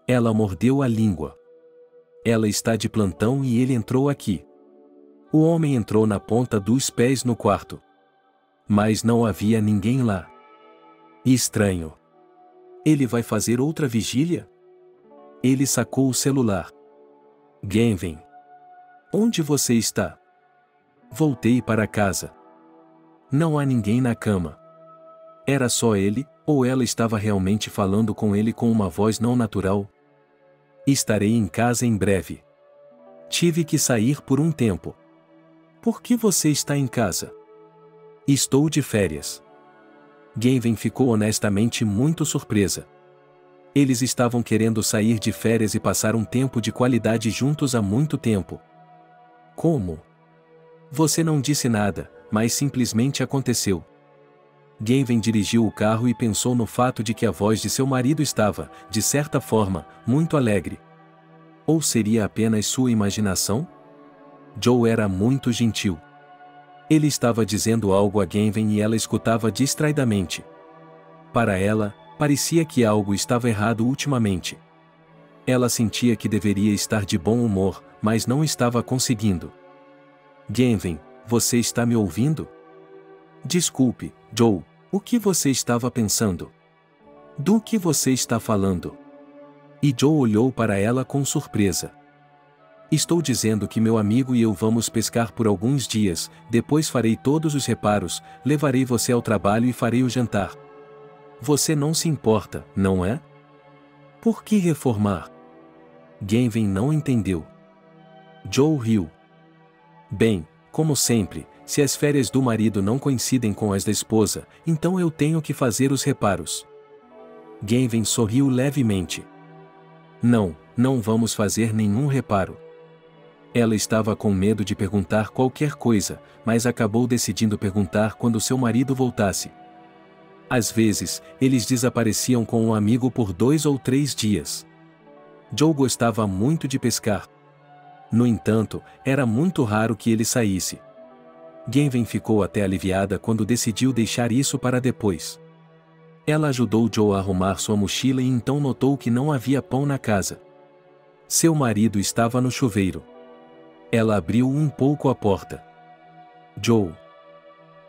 Ela mordeu a língua. Ela está de plantão e ele entrou aqui. O homem entrou na ponta dos pés no quarto. Mas não havia ninguém lá. Estranho. Ele vai fazer outra vigília? Ele sacou o celular. Genven. Onde você está? Voltei para casa. Não há ninguém na cama. Era só ele, Ou ela estava realmente falando com ele com uma voz não natural? Estarei em casa em breve. Tive que sair por um tempo. Por que você está em casa? Estou de férias. Gavin ficou honestamente muito surpresa. Eles estavam querendo sair de férias e passar um tempo de qualidade juntos há muito tempo. Como? Você não disse nada, mas simplesmente aconteceu. Gavin dirigiu o carro e pensou no fato de que a voz de seu marido estava, de certa forma, muito alegre. Ou seria apenas sua imaginação? Joe era muito gentil. Ele estava dizendo algo a Gavin e ela escutava distraidamente. Para ela, parecia que algo estava errado ultimamente. Ela sentia que deveria estar de bom humor, mas não estava conseguindo. Gavin, você está me ouvindo? Desculpe, Joe, o que você estava pensando? Do que você está falando? E Joe olhou para ela com surpresa. Estou dizendo que meu amigo e eu vamos pescar por alguns dias, depois farei todos os reparos, levarei você ao trabalho e farei o jantar. Você não se importa, não é? Por que reformar? Gavin não entendeu. Joe riu. Bem, como sempre, se as férias do marido não coincidem com as da esposa, então eu tenho que fazer os reparos. Gavin sorriu levemente. Não, não vamos fazer nenhum reparo. Ela estava com medo de perguntar qualquer coisa, mas acabou decidindo perguntar quando seu marido voltasse. Às vezes, eles desapareciam com um amigo por 2 ou 3 dias. Joe gostava muito de pescar. No entanto, era muito raro que ele saísse. Gavin ficou até aliviada quando decidiu deixar isso para depois. Ela ajudou Joe a arrumar sua mochila e então notou que não havia pão na casa. Seu marido estava no chuveiro. Ela abriu um pouco a porta. Joe.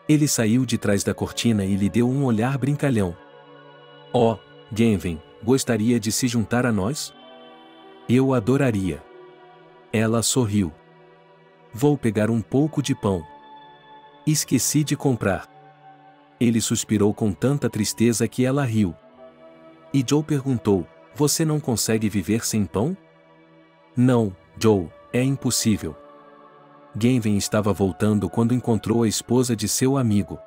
Ele saiu de trás da cortina e lhe deu um olhar brincalhão. Oh, Gavin, gostaria de se juntar a nós? Eu adoraria. Ela sorriu. Vou pegar um pouco de pão. Esqueci de comprar. Ele suspirou com tanta tristeza que ela riu. E Joe perguntou, você não consegue viver sem pão? Não, Joe, é impossível. Gavin estava voltando quando encontrou a esposa de seu amigo.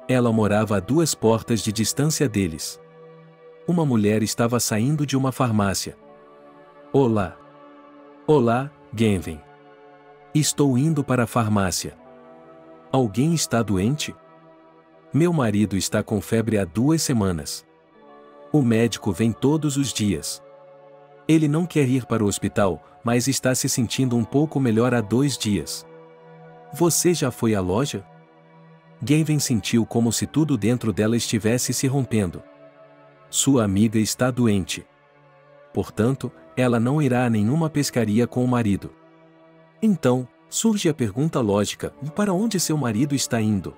Ela morava a 2 portas de distância deles. Uma mulher estava saindo de uma farmácia. Olá. Olá, Gavin. Estou indo para a farmácia. Alguém está doente? Meu marido está com febre há 2 semanas. O médico vem todos os dias. Ele não quer ir para o hospital, mas está se sentindo um pouco melhor há 2 dias. Você já foi à loja? Gavin sentiu como se tudo dentro dela estivesse se rompendo. Sua amiga está doente. Portanto, ela não irá a nenhuma pescaria com o marido. Então, surge a pergunta lógica: para onde seu marido está indo?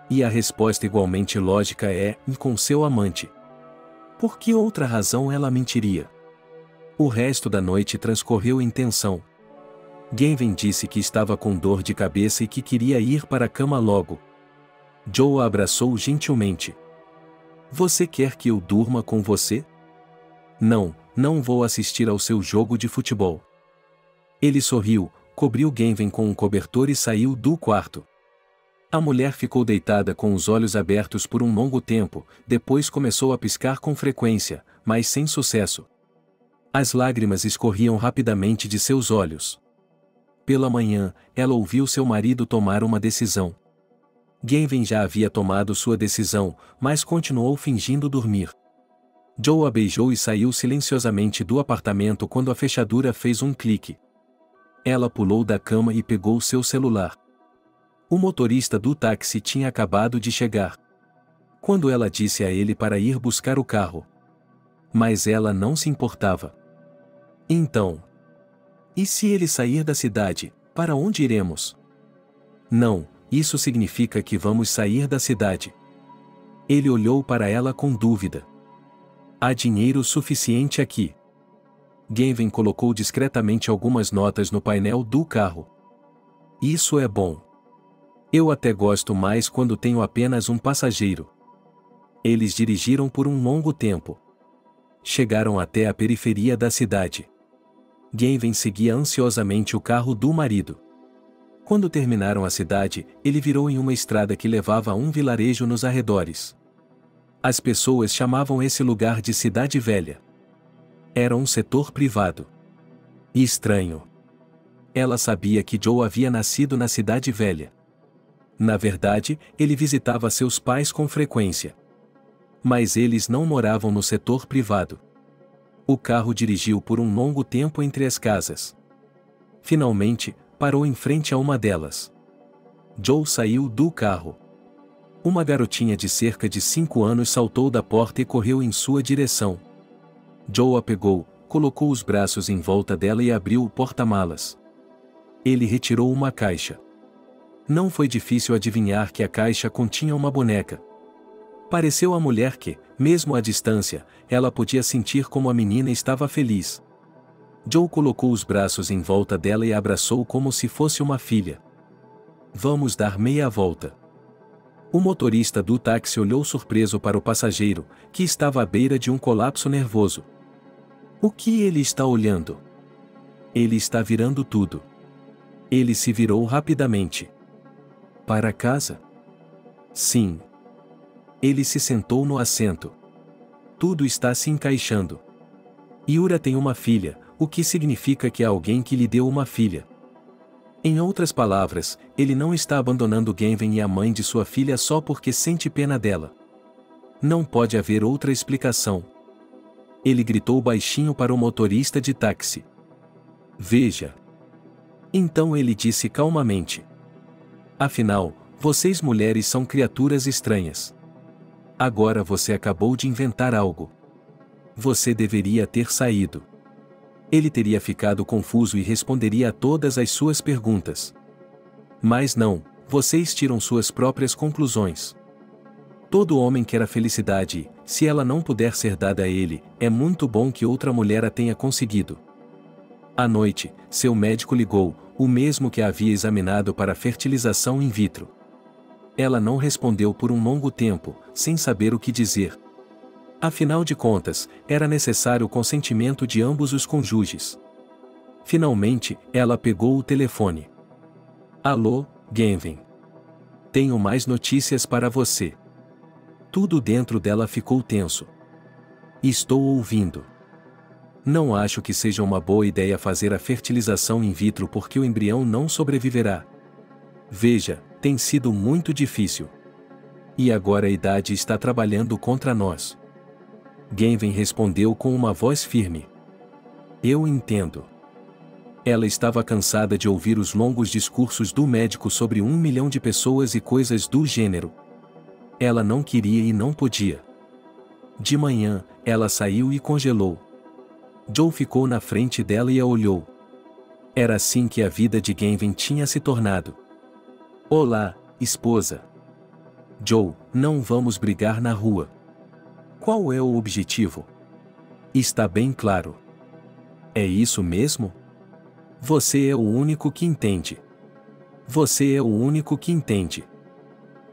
E a resposta igualmente lógica é: com seu amante. Por que outra razão ela mentiria? O resto da noite transcorreu em tensão. Gavin disse que estava com dor de cabeça e que queria ir para a cama logo. Joe a abraçou gentilmente. Você quer que eu durma com você? Não, não vou assistir ao seu jogo de futebol. Ele sorriu, cobriu Gavin com um cobertor e saiu do quarto. A mulher ficou deitada com os olhos abertos por um longo tempo, depois começou a piscar com frequência, mas sem sucesso. As lágrimas escorriam rapidamente de seus olhos. Pela manhã, ela ouviu seu marido tomar uma decisão. Gavin já havia tomado sua decisão, mas continuou fingindo dormir. Joe a beijou e saiu silenciosamente do apartamento quando a fechadura fez um clique. Ela pulou da cama e pegou seu celular. O motorista do táxi tinha acabado de chegar. Quando ela disse a ele para ir buscar o carro. Mas ela não se importava. Então. E se ele sair da cidade, para onde iremos? Não, isso significa que vamos sair da cidade. Ele olhou para ela com dúvida. Há dinheiro suficiente aqui. Gavin colocou discretamente algumas notas no painel do carro. Isso é bom. Eu até gosto mais quando tenho apenas um passageiro. Eles dirigiram por um longo tempo. Chegaram até a periferia da cidade. Gavin seguia ansiosamente o carro do marido. Quando terminaram a cidade, ele virou em uma estrada que levava a um vilarejo nos arredores. As pessoas chamavam esse lugar de Cidade Velha. Era um setor privado. E estranho. Ela sabia que Joe havia nascido na Cidade Velha. Na verdade, ele visitava seus pais com frequência. Mas eles não moravam no setor privado. O carro dirigiu por um longo tempo entre as casas. Finalmente, parou em frente a uma delas. Joe saiu do carro. Uma garotinha de cerca de 5 anos saltou da porta e correu em sua direção. Joe a pegou, colocou os braços em volta dela e abriu o porta-malas. Ele retirou uma caixa. Não foi difícil adivinhar que a caixa continha uma boneca. Pareceu à mulher que, mesmo à distância, ela podia sentir como a menina estava feliz. Joe colocou os braços em volta dela e a abraçou como se fosse uma filha. Vamos dar meia volta. O motorista do táxi olhou surpreso para o passageiro, que estava à beira de um colapso nervoso. O que ele está olhando? Ele está virando tudo. Ele se virou rapidamente. Para casa? Sim. Ele se sentou no assento. Tudo está se encaixando. Yura tem uma filha, o que significa que há alguém que lhe deu uma filha. Em outras palavras, ele não está abandonando Gavin e a mãe de sua filha só porque sente pena dela. Não pode haver outra explicação. Ele gritou baixinho para o motorista de táxi. Veja. Então ele disse calmamente. Afinal, vocês mulheres são criaturas estranhas. Agora você acabou de inventar algo. Você deveria ter saído. Ele teria ficado confuso e responderia a todas as suas perguntas. Mas não, vocês tiram suas próprias conclusões. Todo homem quer a felicidade e, se ela não puder ser dada a ele, é muito bom que outra mulher a tenha conseguido. À noite, seu médico ligou, o mesmo que a havia examinado para a fertilização in vitro. Ela não respondeu por um longo tempo, sem saber o que dizer. Afinal de contas, era necessário o consentimento de ambos os cônjuges. Finalmente, ela pegou o telefone. Alô, Gavin. Tenho mais notícias para você. Tudo dentro dela ficou tenso. Estou ouvindo. Não acho que seja uma boa ideia fazer a fertilização in vitro porque o embrião não sobreviverá. Veja, tem sido muito difícil. E agora a idade está trabalhando contra nós. Gavin respondeu com uma voz firme. Eu entendo. Ela estava cansada de ouvir os longos discursos do médico sobre 1 milhão de pessoas e coisas do gênero. Ela não queria e não podia. De manhã, ela saiu e congelou. Joe ficou na frente dela e a olhou. Era assim que a vida de Gavin tinha se tornado. Olá, esposa. Joe, não vamos brigar na rua. Qual é o objetivo? Está bem claro. É isso mesmo? Você é o único que entende. Você é o único que entende.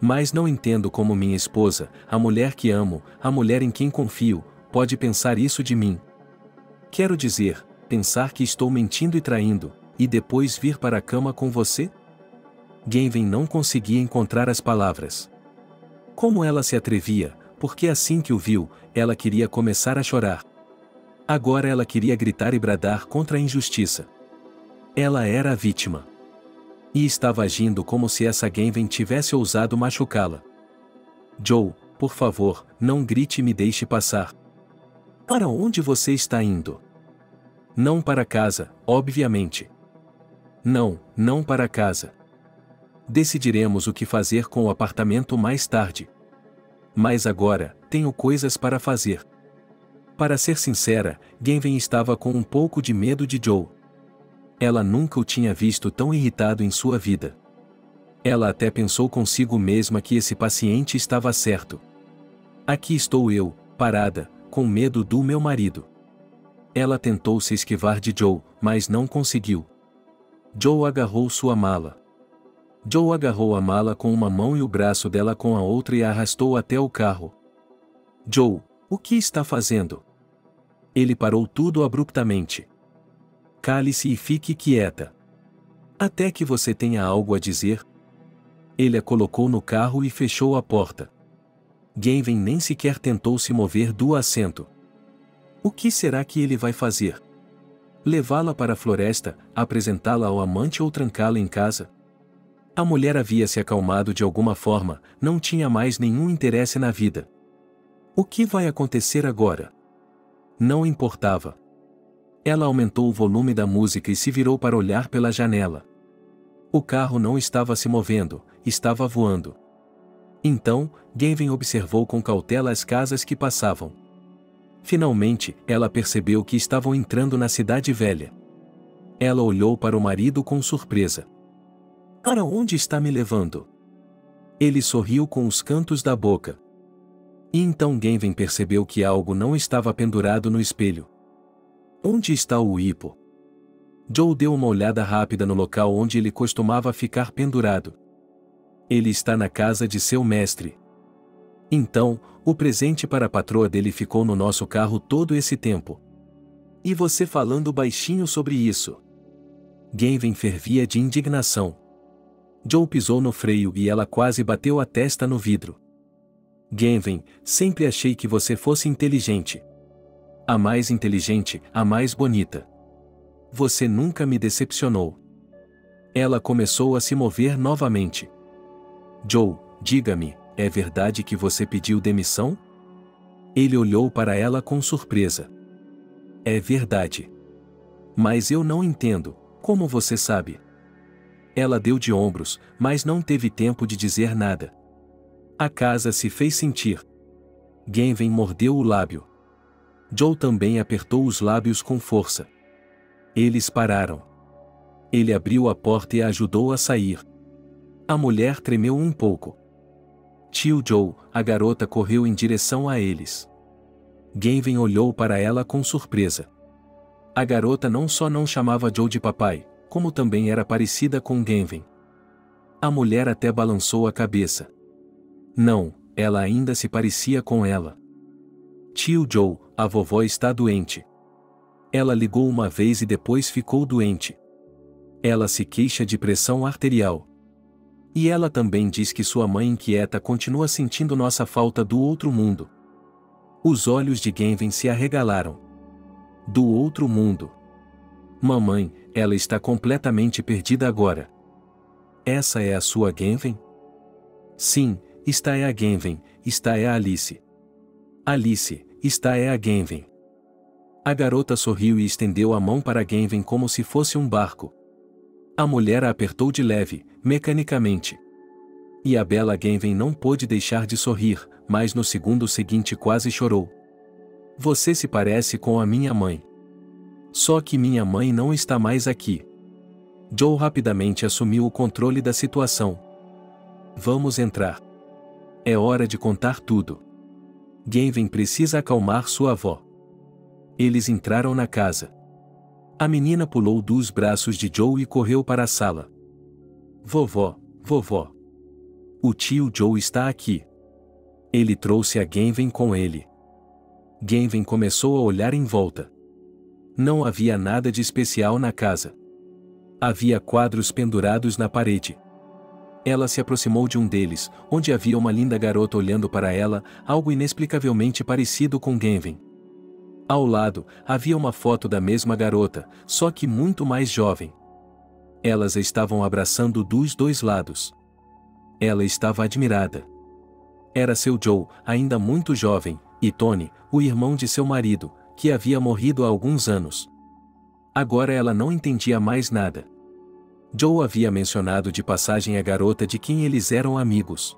Mas não entendo como minha esposa, a mulher que amo, a mulher em quem confio, pode pensar isso de mim. Quero dizer, pensar que estou mentindo e traindo, e depois vir para a cama com você? Gavin não conseguia encontrar as palavras. Como ela se atrevia, porque assim que o viu, ela queria começar a chorar. Agora ela queria gritar e bradar contra a injustiça. Ela era a vítima. E estava agindo como se essa Gavin tivesse ousado machucá-la. Joe, por favor, não grite e me deixe passar. Para onde você está indo? Não para casa, obviamente. Não, não para casa. Decidiremos o que fazer com o apartamento mais tarde. Mas agora, tenho coisas para fazer. Para ser sincera, Gavin estava com um pouco de medo de Joe. Ela nunca o tinha visto tão irritado em sua vida. Ela até pensou consigo mesma que esse paciente estava certo. Aqui estou eu, parada, com medo do meu marido. Ela tentou se esquivar de Joe, mas não conseguiu. Joe agarrou sua mala. Joe agarrou a mala com uma mão e o braço dela com a outra e a arrastou até o carro. Joe, o que está fazendo? Ele parou tudo abruptamente. Cale-se e fique quieta. Até que você tenha algo a dizer. Ele a colocou no carro e fechou a porta. Gavin nem sequer tentou se mover do assento. O que será que ele vai fazer? Levá-la para a floresta, apresentá-la ao amante ou trancá-la em casa? A mulher havia se acalmado de alguma forma, não tinha mais nenhum interesse na vida. O que vai acontecer agora? Não importava. Ela aumentou o volume da música e se virou para olhar pela janela. O carro não estava se movendo, estava voando. Então, Gavin observou com cautela as casas que passavam. Finalmente, ela percebeu que estavam entrando na cidade velha. Ela olhou para o marido com surpresa. Para onde está me levando? Ele sorriu com os cantos da boca. E então Gavin percebeu que algo não estava pendurado no espelho. Onde está o hipo? Joe deu uma olhada rápida no local onde ele costumava ficar pendurado. Ele está na casa de seu mestre. Então, o presente para a patroa dele ficou no nosso carro todo esse tempo. E você falando baixinho sobre isso? Gavin fervia de indignação. Joe pisou no freio e ela quase bateu a testa no vidro. Gavin, sempre achei que você fosse inteligente. A mais inteligente, a mais bonita. Você nunca me decepcionou. Ela começou a se mover novamente. Joe, diga-me, é verdade que você pediu demissão? Ele olhou para ela com surpresa. É verdade. Mas eu não entendo, como você sabe? Ela deu de ombros, mas não teve tempo de dizer nada. A casa se fez sentir. Gavin mordeu o lábio. Joe também apertou os lábios com força. Eles pararam. Ele abriu a porta e a ajudou a sair. A mulher tremeu um pouco. Tio Joe, a garota correu em direção a eles. Gavin olhou para ela com surpresa. A garota não só não chamava Joe de papai, como também era parecida com Gavin. A mulher até balançou a cabeça. Não, ela ainda se parecia com ela. Tio Joe, a vovó está doente. Ela ligou uma vez e depois ficou doente. Ela se queixa de pressão arterial. E ela também diz que sua mãe inquieta continua sentindo nossa falta do outro mundo. Os olhos de Gavin se arregalaram. Do outro mundo. Mamãe, ela está completamente perdida agora. Essa é a sua Gavin? Sim, esta é a Gavin, esta é a Alice. Alice, esta é a Gavin. A garota sorriu e estendeu a mão para Gavin como se fosse um barco. A mulher a apertou de leve, mecanicamente. E a bela Gavin não pôde deixar de sorrir, mas no segundo seguinte quase chorou. Você se parece com a minha mãe. Só que minha mãe não está mais aqui. Joe rapidamente assumiu o controle da situação. Vamos entrar. É hora de contar tudo. Gavin precisa acalmar sua avó. Eles entraram na casa. A menina pulou dos braços de Joe e correu para a sala. Vovó, vovó. O tio Joe está aqui. Ele trouxe a Gavin com ele. Gavin começou a olhar em volta. Não havia nada de especial na casa. Havia quadros pendurados na parede. Ela se aproximou de um deles, onde havia uma linda garota olhando para ela, algo inexplicavelmente parecido com Gavin. Ao lado, havia uma foto da mesma garota, só que muito mais jovem. Elas a estavam abraçando dos dois lados. Ela estava admirada. Era seu Joe, ainda muito jovem, e Tony, o irmão de seu marido, que havia morrido há alguns anos. Agora ela não entendia mais nada. Joe havia mencionado de passagem a garota de quem eles eram amigos.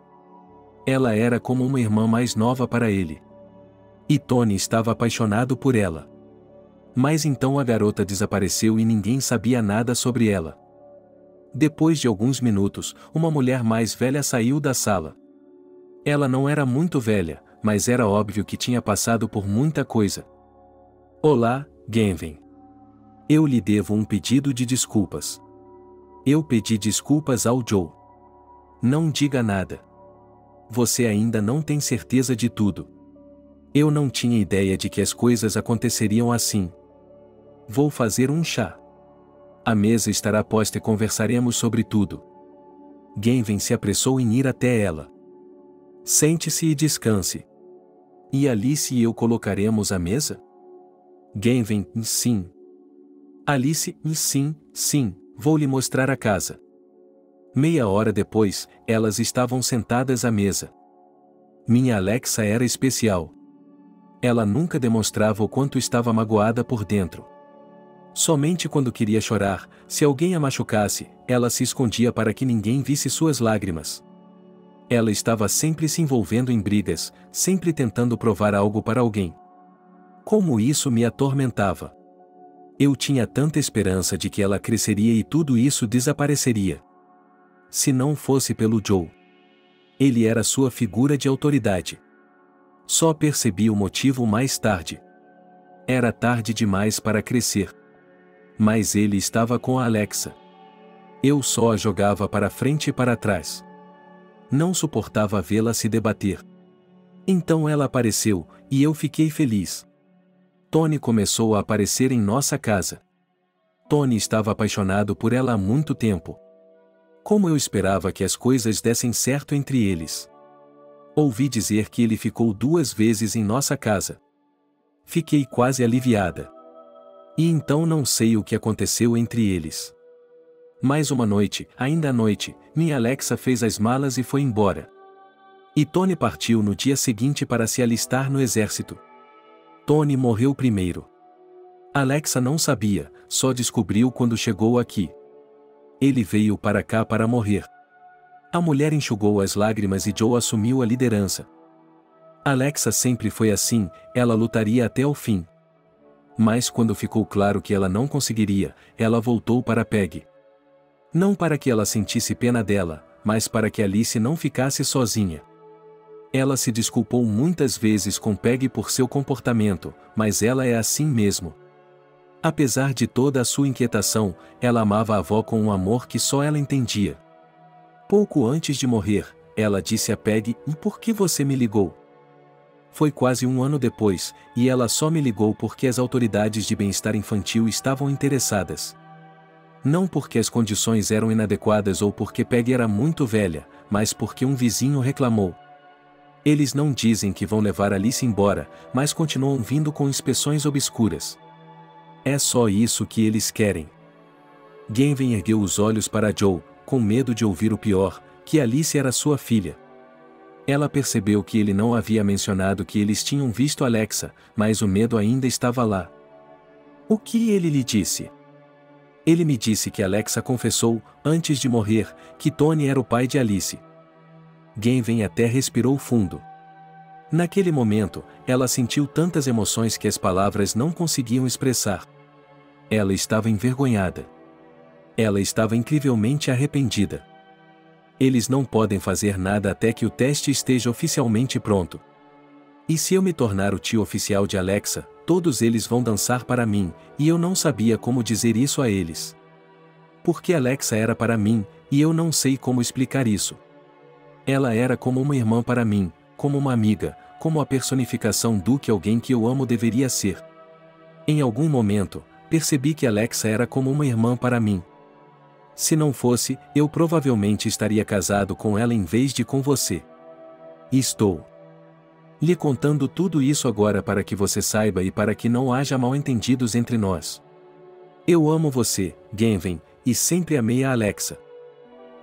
Ela era como uma irmã mais nova para ele. E Tony estava apaixonado por ela. Mas então a garota desapareceu e ninguém sabia nada sobre ela. Depois de alguns minutos, uma mulher mais velha saiu da sala. Ela não era muito velha, mas era óbvio que tinha passado por muita coisa. Olá, Gavin. Eu lhe devo um pedido de desculpas. Eu pedi desculpas ao Joe. Não diga nada. Você ainda não tem certeza de tudo. Eu não tinha ideia de que as coisas aconteceriam assim. Vou fazer um chá. A mesa estará posta e conversaremos sobre tudo. Genven se apressou em ir até ela. Sente-se e descanse. E Alice e eu colocaremos a mesa? Genven, sim. Alice, sim, vou lhe mostrar a casa. Meia hora depois, elas estavam sentadas à mesa. Minha Alexa era especial. Ela nunca demonstrava o quanto estava magoada por dentro. Somente quando queria chorar, se alguém a machucasse, ela se escondia para que ninguém visse suas lágrimas. Ela estava sempre se envolvendo em brigas, sempre tentando provar algo para alguém. Como isso me atormentava. Eu tinha tanta esperança de que ela cresceria e tudo isso desapareceria. Se não fosse pelo Joe. Ele era sua figura de autoridade. Só percebi o motivo mais tarde. Era tarde demais para crescer. Mas ele estava com a Alexa. Eu só a jogava para frente e para trás. Não suportava vê-la se debater. Então ela apareceu, e eu fiquei feliz. Tony começou a aparecer em nossa casa. Tony estava apaixonado por ela há muito tempo. Como eu esperava que as coisas dessem certo entre eles. Ouvi dizer que ele ficou 2 vezes em nossa casa. Fiquei quase aliviada. E então não sei o que aconteceu entre eles. Mais uma noite, ainda à noite, minha Alexa fez as malas e foi embora. E Tony partiu no dia seguinte para se alistar no exército. Tony morreu primeiro. Alexa não sabia, só descobriu quando chegou aqui. Ele veio para cá para morrer. A mulher enxugou as lágrimas e Joe assumiu a liderança. Alexa sempre foi assim, ela lutaria até o fim. Mas quando ficou claro que ela não conseguiria, ela voltou para Peg. Não para que ela sentisse pena dela, mas para que Alice não ficasse sozinha. Ela se desculpou muitas vezes com Peg por seu comportamento, mas ela é assim mesmo. Apesar de toda a sua inquietação, ela amava a avó com um amor que só ela entendia. Pouco antes de morrer, ela disse a Peg: "E por que você me ligou?" Foi quase 1 ano depois, e ela só me ligou porque as autoridades de bem-estar infantil estavam interessadas. Não porque as condições eram inadequadas ou porque Peg era muito velha, mas porque um vizinho reclamou. Eles não dizem que vão levar Alice embora, mas continuam vindo com inspeções obscuras. É só isso que eles querem. Genven ergueu os olhos para Joe, com medo de ouvir o pior, que Alice era sua filha. Ela percebeu que ele não havia mencionado que eles tinham visto Alexa, mas o medo ainda estava lá. O que ele lhe disse? Ele me disse que Alexa confessou, antes de morrer, que Tony era o pai de Alice. Genven até respirou fundo. Naquele momento, ela sentiu tantas emoções que as palavras não conseguiam expressar. Ela estava envergonhada. Ela estava incrivelmente arrependida. Eles não podem fazer nada até que o teste esteja oficialmente pronto. E se eu me tornar o tio oficial de Alexa, todos eles vão dançar para mim, e eu não sabia como dizer isso a eles. Porque Alexa era para mim, e eu não sei como explicar isso. Ela era como uma irmã para mim, como uma amiga, como a personificação do que alguém que eu amo deveria ser. Em algum momento, percebi que Alexa era como uma irmã para mim. Se não fosse, eu provavelmente estaria casado com ela em vez de com você. E estou lhe contando tudo isso agora para que você saiba e para que não haja mal-entendidos entre nós. Eu amo você, Genven, e sempre amei a Alexa.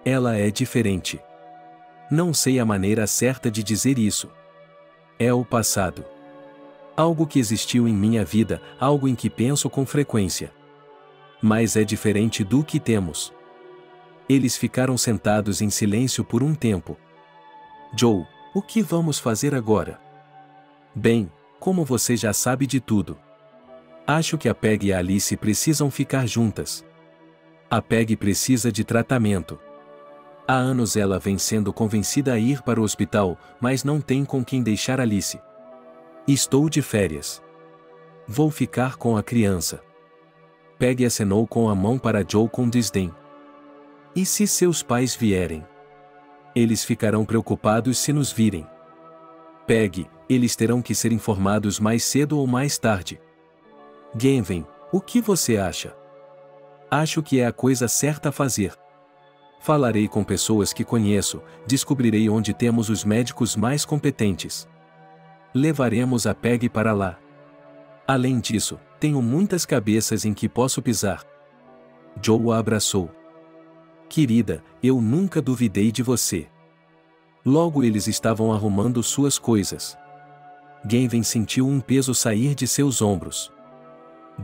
Ela é diferente. Não sei a maneira certa de dizer isso. É o passado. Algo que existiu em minha vida, algo em que penso com frequência. Mas é diferente do que temos. Eles ficaram sentados em silêncio por um tempo. Joe, o que vamos fazer agora? Bem, como você já sabe de tudo. Acho que a Peg e a Alice precisam ficar juntas. A Peg precisa de tratamento. Há anos ela vem sendo convencida a ir para o hospital, mas não tem com quem deixar Alice. Estou de férias. Vou ficar com a criança. Peg acenou com a mão para Joe com desdém. E se seus pais vierem? Eles ficarão preocupados se nos virem. Peg, eles terão que ser informados mais cedo ou mais tarde. Genven, o que você acha? Acho que é a coisa certa a fazer. Falarei com pessoas que conheço, descobrirei onde temos os médicos mais competentes. Levaremos a Peggy para lá. Além disso, tenho muitas cabeças em que posso pisar. Joe a abraçou. Querida, eu nunca duvidei de você. Logo eles estavam arrumando suas coisas. Genven sentiu um peso sair de seus ombros.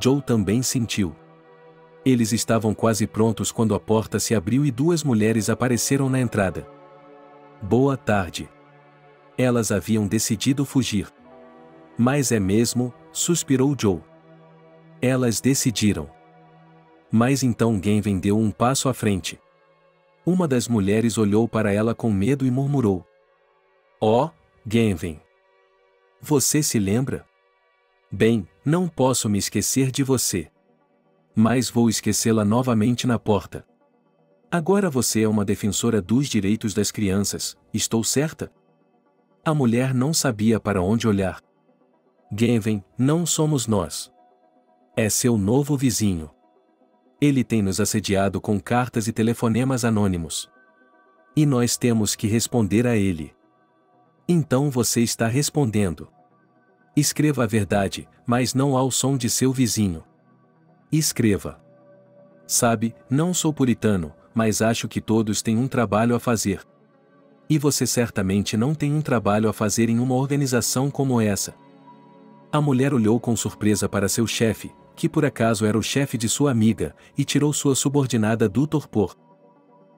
Joe também sentiu. Eles estavam quase prontos quando a porta se abriu e duas mulheres apareceram na entrada. Boa tarde. Elas haviam decidido fugir. Mas é mesmo, suspirou Joe. Elas decidiram. Mas então Genven deu um passo à frente. Uma das mulheres olhou para ela com medo e murmurou. Oh, Genven. Você se lembra? Bem, não posso me esquecer de você. Mas vou esquecê-la novamente na porta. Agora você é uma defensora dos direitos das crianças, estou certa? A mulher não sabia para onde olhar. Genven, não somos nós. É seu novo vizinho. Ele tem nos assediado com cartas e telefonemas anônimos. E nós temos que responder a ele. Então você está respondendo. Escreva a verdade, mas não ao som de seu vizinho. Escreva. Sabe, não sou puritano, mas acho que todos têm um trabalho a fazer. E você certamente não tem um trabalho a fazer em uma organização como essa. A mulher olhou com surpresa para seu chefe, que por acaso era o chefe de sua amiga, e tirou sua subordinada do torpor.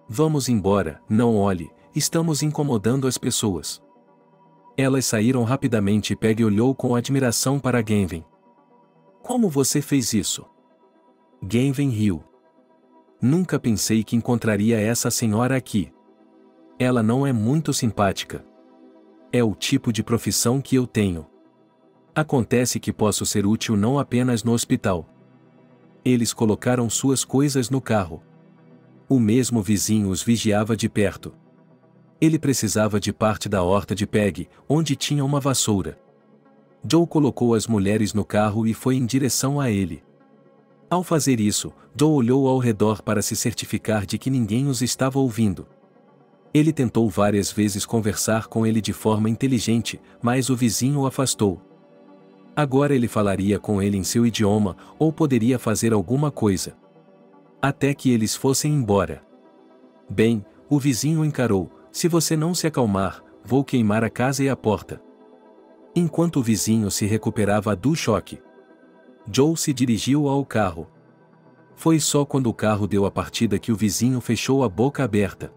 Vamos embora, não olhe, estamos incomodando as pessoas. Elas saíram rapidamente e Peggy olhou com admiração para Genven. Como você fez isso? Genven riu. Nunca pensei que encontraria essa senhora aqui. Ela não é muito simpática. É o tipo de profissão que eu tenho. Acontece que posso ser útil não apenas no hospital. Eles colocaram suas coisas no carro. O mesmo vizinho os vigiava de perto. Ele precisava de parte da horta de Peggy, onde tinha uma vassoura. Joe colocou as mulheres no carro e foi em direção a ele. Ao fazer isso, Joe olhou ao redor para se certificar de que ninguém os estava ouvindo. Ele tentou várias vezes conversar com ele de forma inteligente, mas o vizinho o afastou. Agora ele falaria com ele em seu idioma, ou poderia fazer alguma coisa. Até que eles fossem embora. Bem, o vizinho encarou, se você não se acalmar, vou queimar a casa e a porta. Enquanto o vizinho se recuperava do choque, Joe se dirigiu ao carro. Foi só quando o carro deu a partida que o vizinho fechou a boca aberta.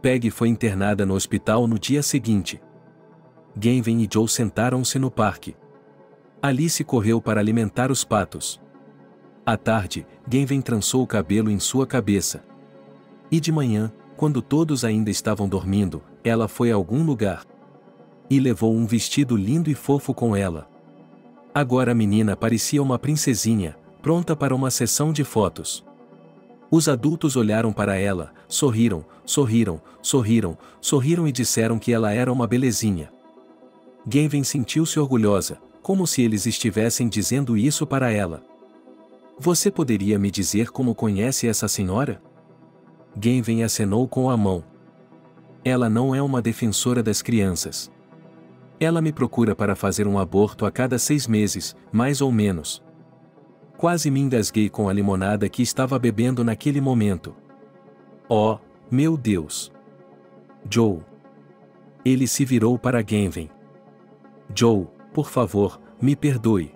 Peggy foi internada no hospital no dia seguinte. Genven e Joe sentaram-se no parque. Alice correu para alimentar os patos. À tarde, Genven trançou o cabelo em sua cabeça. E de manhã, quando todos ainda estavam dormindo, ela foi a algum lugar. E levou um vestido lindo e fofo com ela. Agora a menina parecia uma princesinha, pronta para uma sessão de fotos. Os adultos olharam para ela, sorriram, sorriram, sorriram, sorriram e disseram que ela era uma belezinha. Genven sentiu-se orgulhosa, como se eles estivessem dizendo isso para ela. Você poderia me dizer como conhece essa senhora? Genven acenou com a mão. Ela não é uma defensora das crianças. Ela me procura para fazer um aborto a cada 6 meses, mais ou menos. Quase me engasguei com a limonada que estava bebendo naquele momento. Oh, meu Deus! Joe! Ele se virou para Genven. Joe, por favor, me perdoe.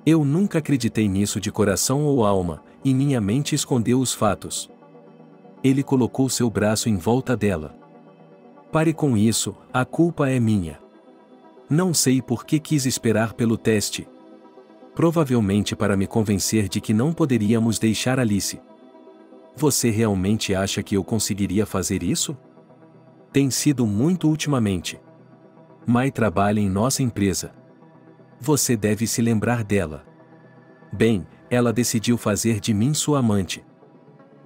Eu nunca acreditei nisso de coração ou alma, e minha mente escondeu os fatos. Ele colocou seu braço em volta dela. Pare com isso, a culpa é minha. Não sei por que quis esperar pelo teste. Provavelmente para me convencer de que não poderíamos deixar Alice. Você realmente acha que eu conseguiria fazer isso? Tem sido muito ultimamente. Mai trabalha em nossa empresa. Você deve se lembrar dela. Bem, ela decidiu fazer de mim sua amante.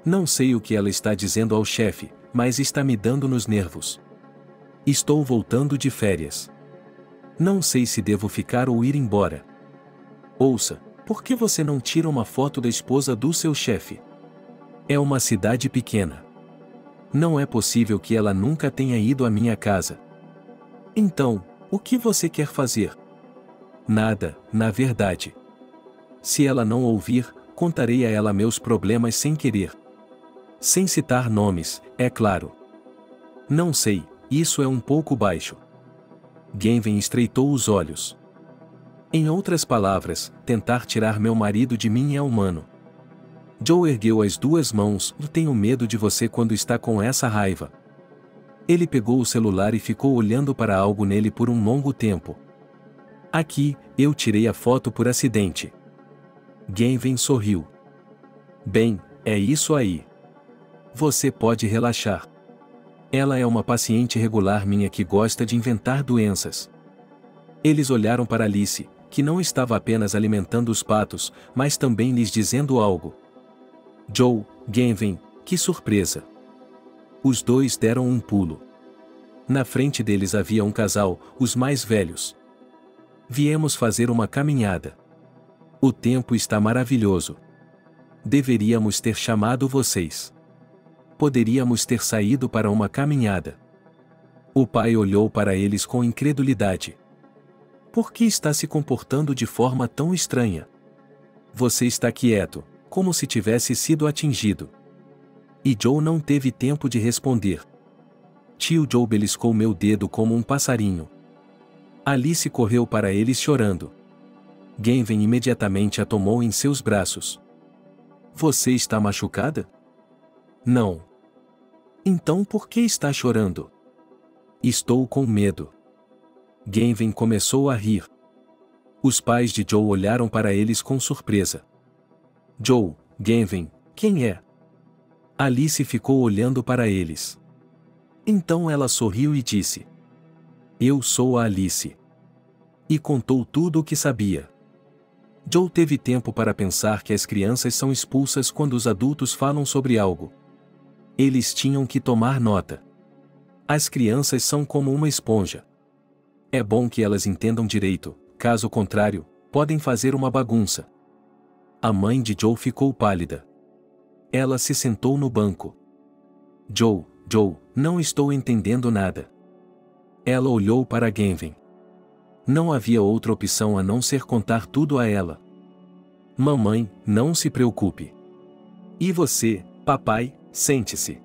Não sei o que ela está dizendo ao chefe, mas está me dando nos nervos. Estou voltando de férias. Não sei se devo ficar ou ir embora. Ouça, por que você não tira uma foto da esposa do seu chefe? É uma cidade pequena. Não é possível que ela nunca tenha ido à minha casa. Então, o que você quer fazer? Nada, na verdade. Se ela não ouvir, contarei a ela meus problemas sem querer. Sem citar nomes, é claro. Não sei, isso é um pouco baixo. Gavin estreitou os olhos. Em outras palavras, tentar tirar meu marido de mim é humano. Joe ergueu as duas mãos. Tenho medo de você quando está com essa raiva. Ele pegou o celular e ficou olhando para algo nele por um longo tempo. Aqui, eu tirei a foto por acidente. Gavin sorriu. Bem, é isso aí. Você pode relaxar. Ela é uma paciente regular minha que gosta de inventar doenças. Eles olharam para Alice, que não estava apenas alimentando os patos, mas também lhes dizendo algo. Joe, Gavin, que surpresa! Os dois deram um pulo. Na frente deles havia um casal, os mais velhos. Viemos fazer uma caminhada. O tempo está maravilhoso. Deveríamos ter chamado vocês. Poderíamos ter saído para uma caminhada. O pai olhou para eles com incredulidade. Por que está se comportando de forma tão estranha? Você está quieto, como se tivesse sido atingido. E Joe não teve tempo de responder. Tio Joe beliscou meu dedo como um passarinho. Alice correu para eles chorando. Gavin imediatamente a tomou em seus braços. Você está machucada? Não. Então por que está chorando? Estou com medo. Gavin começou a rir. Os pais de Joe olharam para eles com surpresa. Joe, Gavin, quem é? Alice ficou olhando para eles. Então ela sorriu e disse: Eu sou a Alice. E contou tudo o que sabia. Joe teve tempo para pensar que as crianças são expulsas quando os adultos falam sobre algo. Eles tinham que tomar nota. As crianças são como uma esponja. É bom que elas entendam direito, caso contrário, podem fazer uma bagunça. A mãe de Joe ficou pálida. Ela se sentou no banco. Joe, não estou entendendo nada. Ela olhou para Gavin. Não havia outra opção a não ser contar tudo a ela. Mamãe, não se preocupe. E você, papai, sente-se.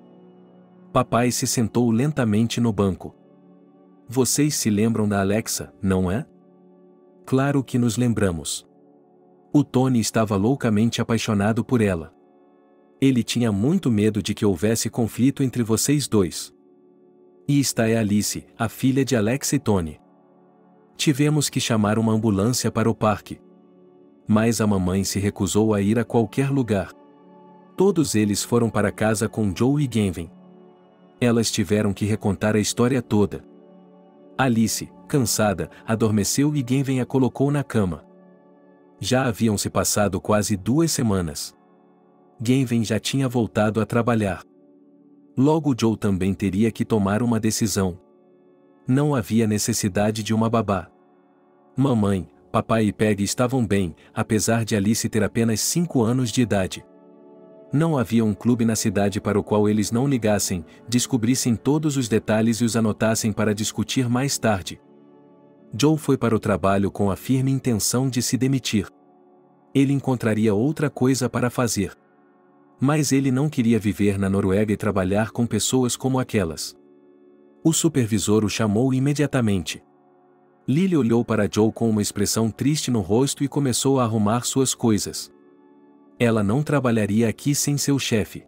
Papai se sentou lentamente no banco. Vocês se lembram da Alexa, não é? Claro que nos lembramos. O Tony estava loucamente apaixonado por ela. Ele tinha muito medo de que houvesse conflito entre vocês dois. E esta é Alice, a filha de Alexa e Tony. Tivemos que chamar uma ambulância para o parque. Mas a mamãe se recusou a ir a qualquer lugar. Todos eles foram para casa com Joe e Gavin. Elas tiveram que recontar a história toda. Alice, cansada, adormeceu e Gavin a colocou na cama. Já haviam se passado quase 2 semanas. Gavin já tinha voltado a trabalhar. Logo Joe também teria que tomar uma decisão. Não havia necessidade de uma babá. Mamãe, papai e Peggy estavam bem, apesar de Alice ter apenas 5 anos de idade. Não havia um clube na cidade para o qual eles não ligassem, descobrissem todos os detalhes e os anotassem para discutir mais tarde. Joe foi para o trabalho com a firme intenção de se demitir. Ele encontraria outra coisa para fazer. Mas ele não queria viver na Noruega e trabalhar com pessoas como aquelas. O supervisor o chamou imediatamente. Lily olhou para Joe com uma expressão triste no rosto e começou a arrumar suas coisas. Ela não trabalharia aqui sem seu chefe.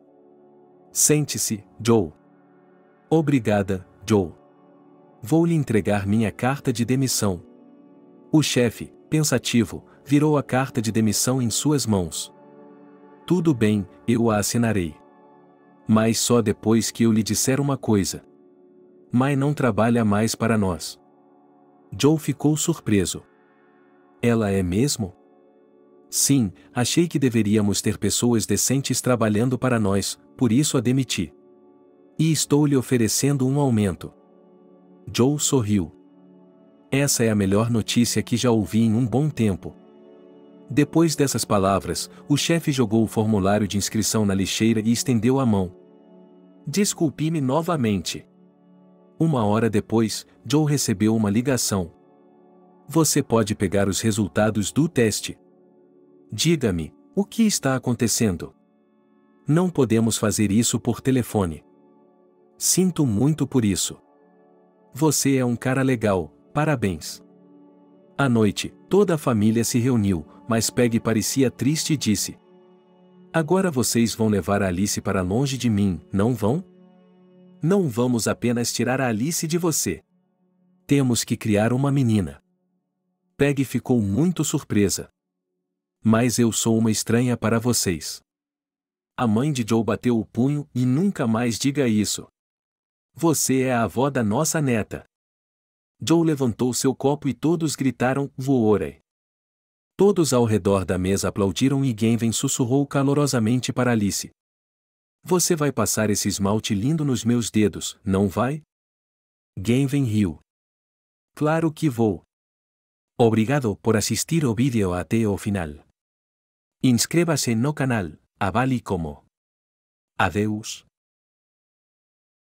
Sente-se, Joe. Obrigada, Joe. Vou lhe entregar minha carta de demissão. O chefe, pensativo, virou a carta de demissão em suas mãos. Tudo bem, eu a assinarei. Mas só depois que eu lhe disser uma coisa. Mai não trabalha mais para nós. Joe ficou surpreso. Ela é mesmo? Sim, achei que deveríamos ter pessoas decentes trabalhando para nós, por isso a demiti. E estou lhe oferecendo um aumento. Joe sorriu. Essa é a melhor notícia que já ouvi em um bom tempo. Depois dessas palavras, o chefe jogou o formulário de inscrição na lixeira e estendeu a mão. Desculpe-me novamente. 1 hora depois, Joe recebeu uma ligação. Você pode pegar os resultados do teste. Diga-me, o que está acontecendo? Não podemos fazer isso por telefone. Sinto muito por isso. Você é um cara legal, parabéns. À noite, toda a família se reuniu, mas Peggy parecia triste e disse: Agora vocês vão levar a Alice para longe de mim, não vão? Não vamos apenas tirar a Alice de você. Temos que criar uma menina. Peggy ficou muito surpresa. Mas eu sou uma estranha para vocês. A mãe de Joe bateu o punho e nunca mais diga isso. Você é a avó da nossa neta. Joe levantou seu copo e todos gritaram, Voore. Todos ao redor da mesa aplaudiram e Gavin sussurrou calorosamente para Alice. Você vai passar esse esmalte lindo nos meus dedos, não vai? Gavin riu. Claro que vou. Obrigado por assistir ao vídeo até o final. Inscreva-se no canal, avale como. Adeus.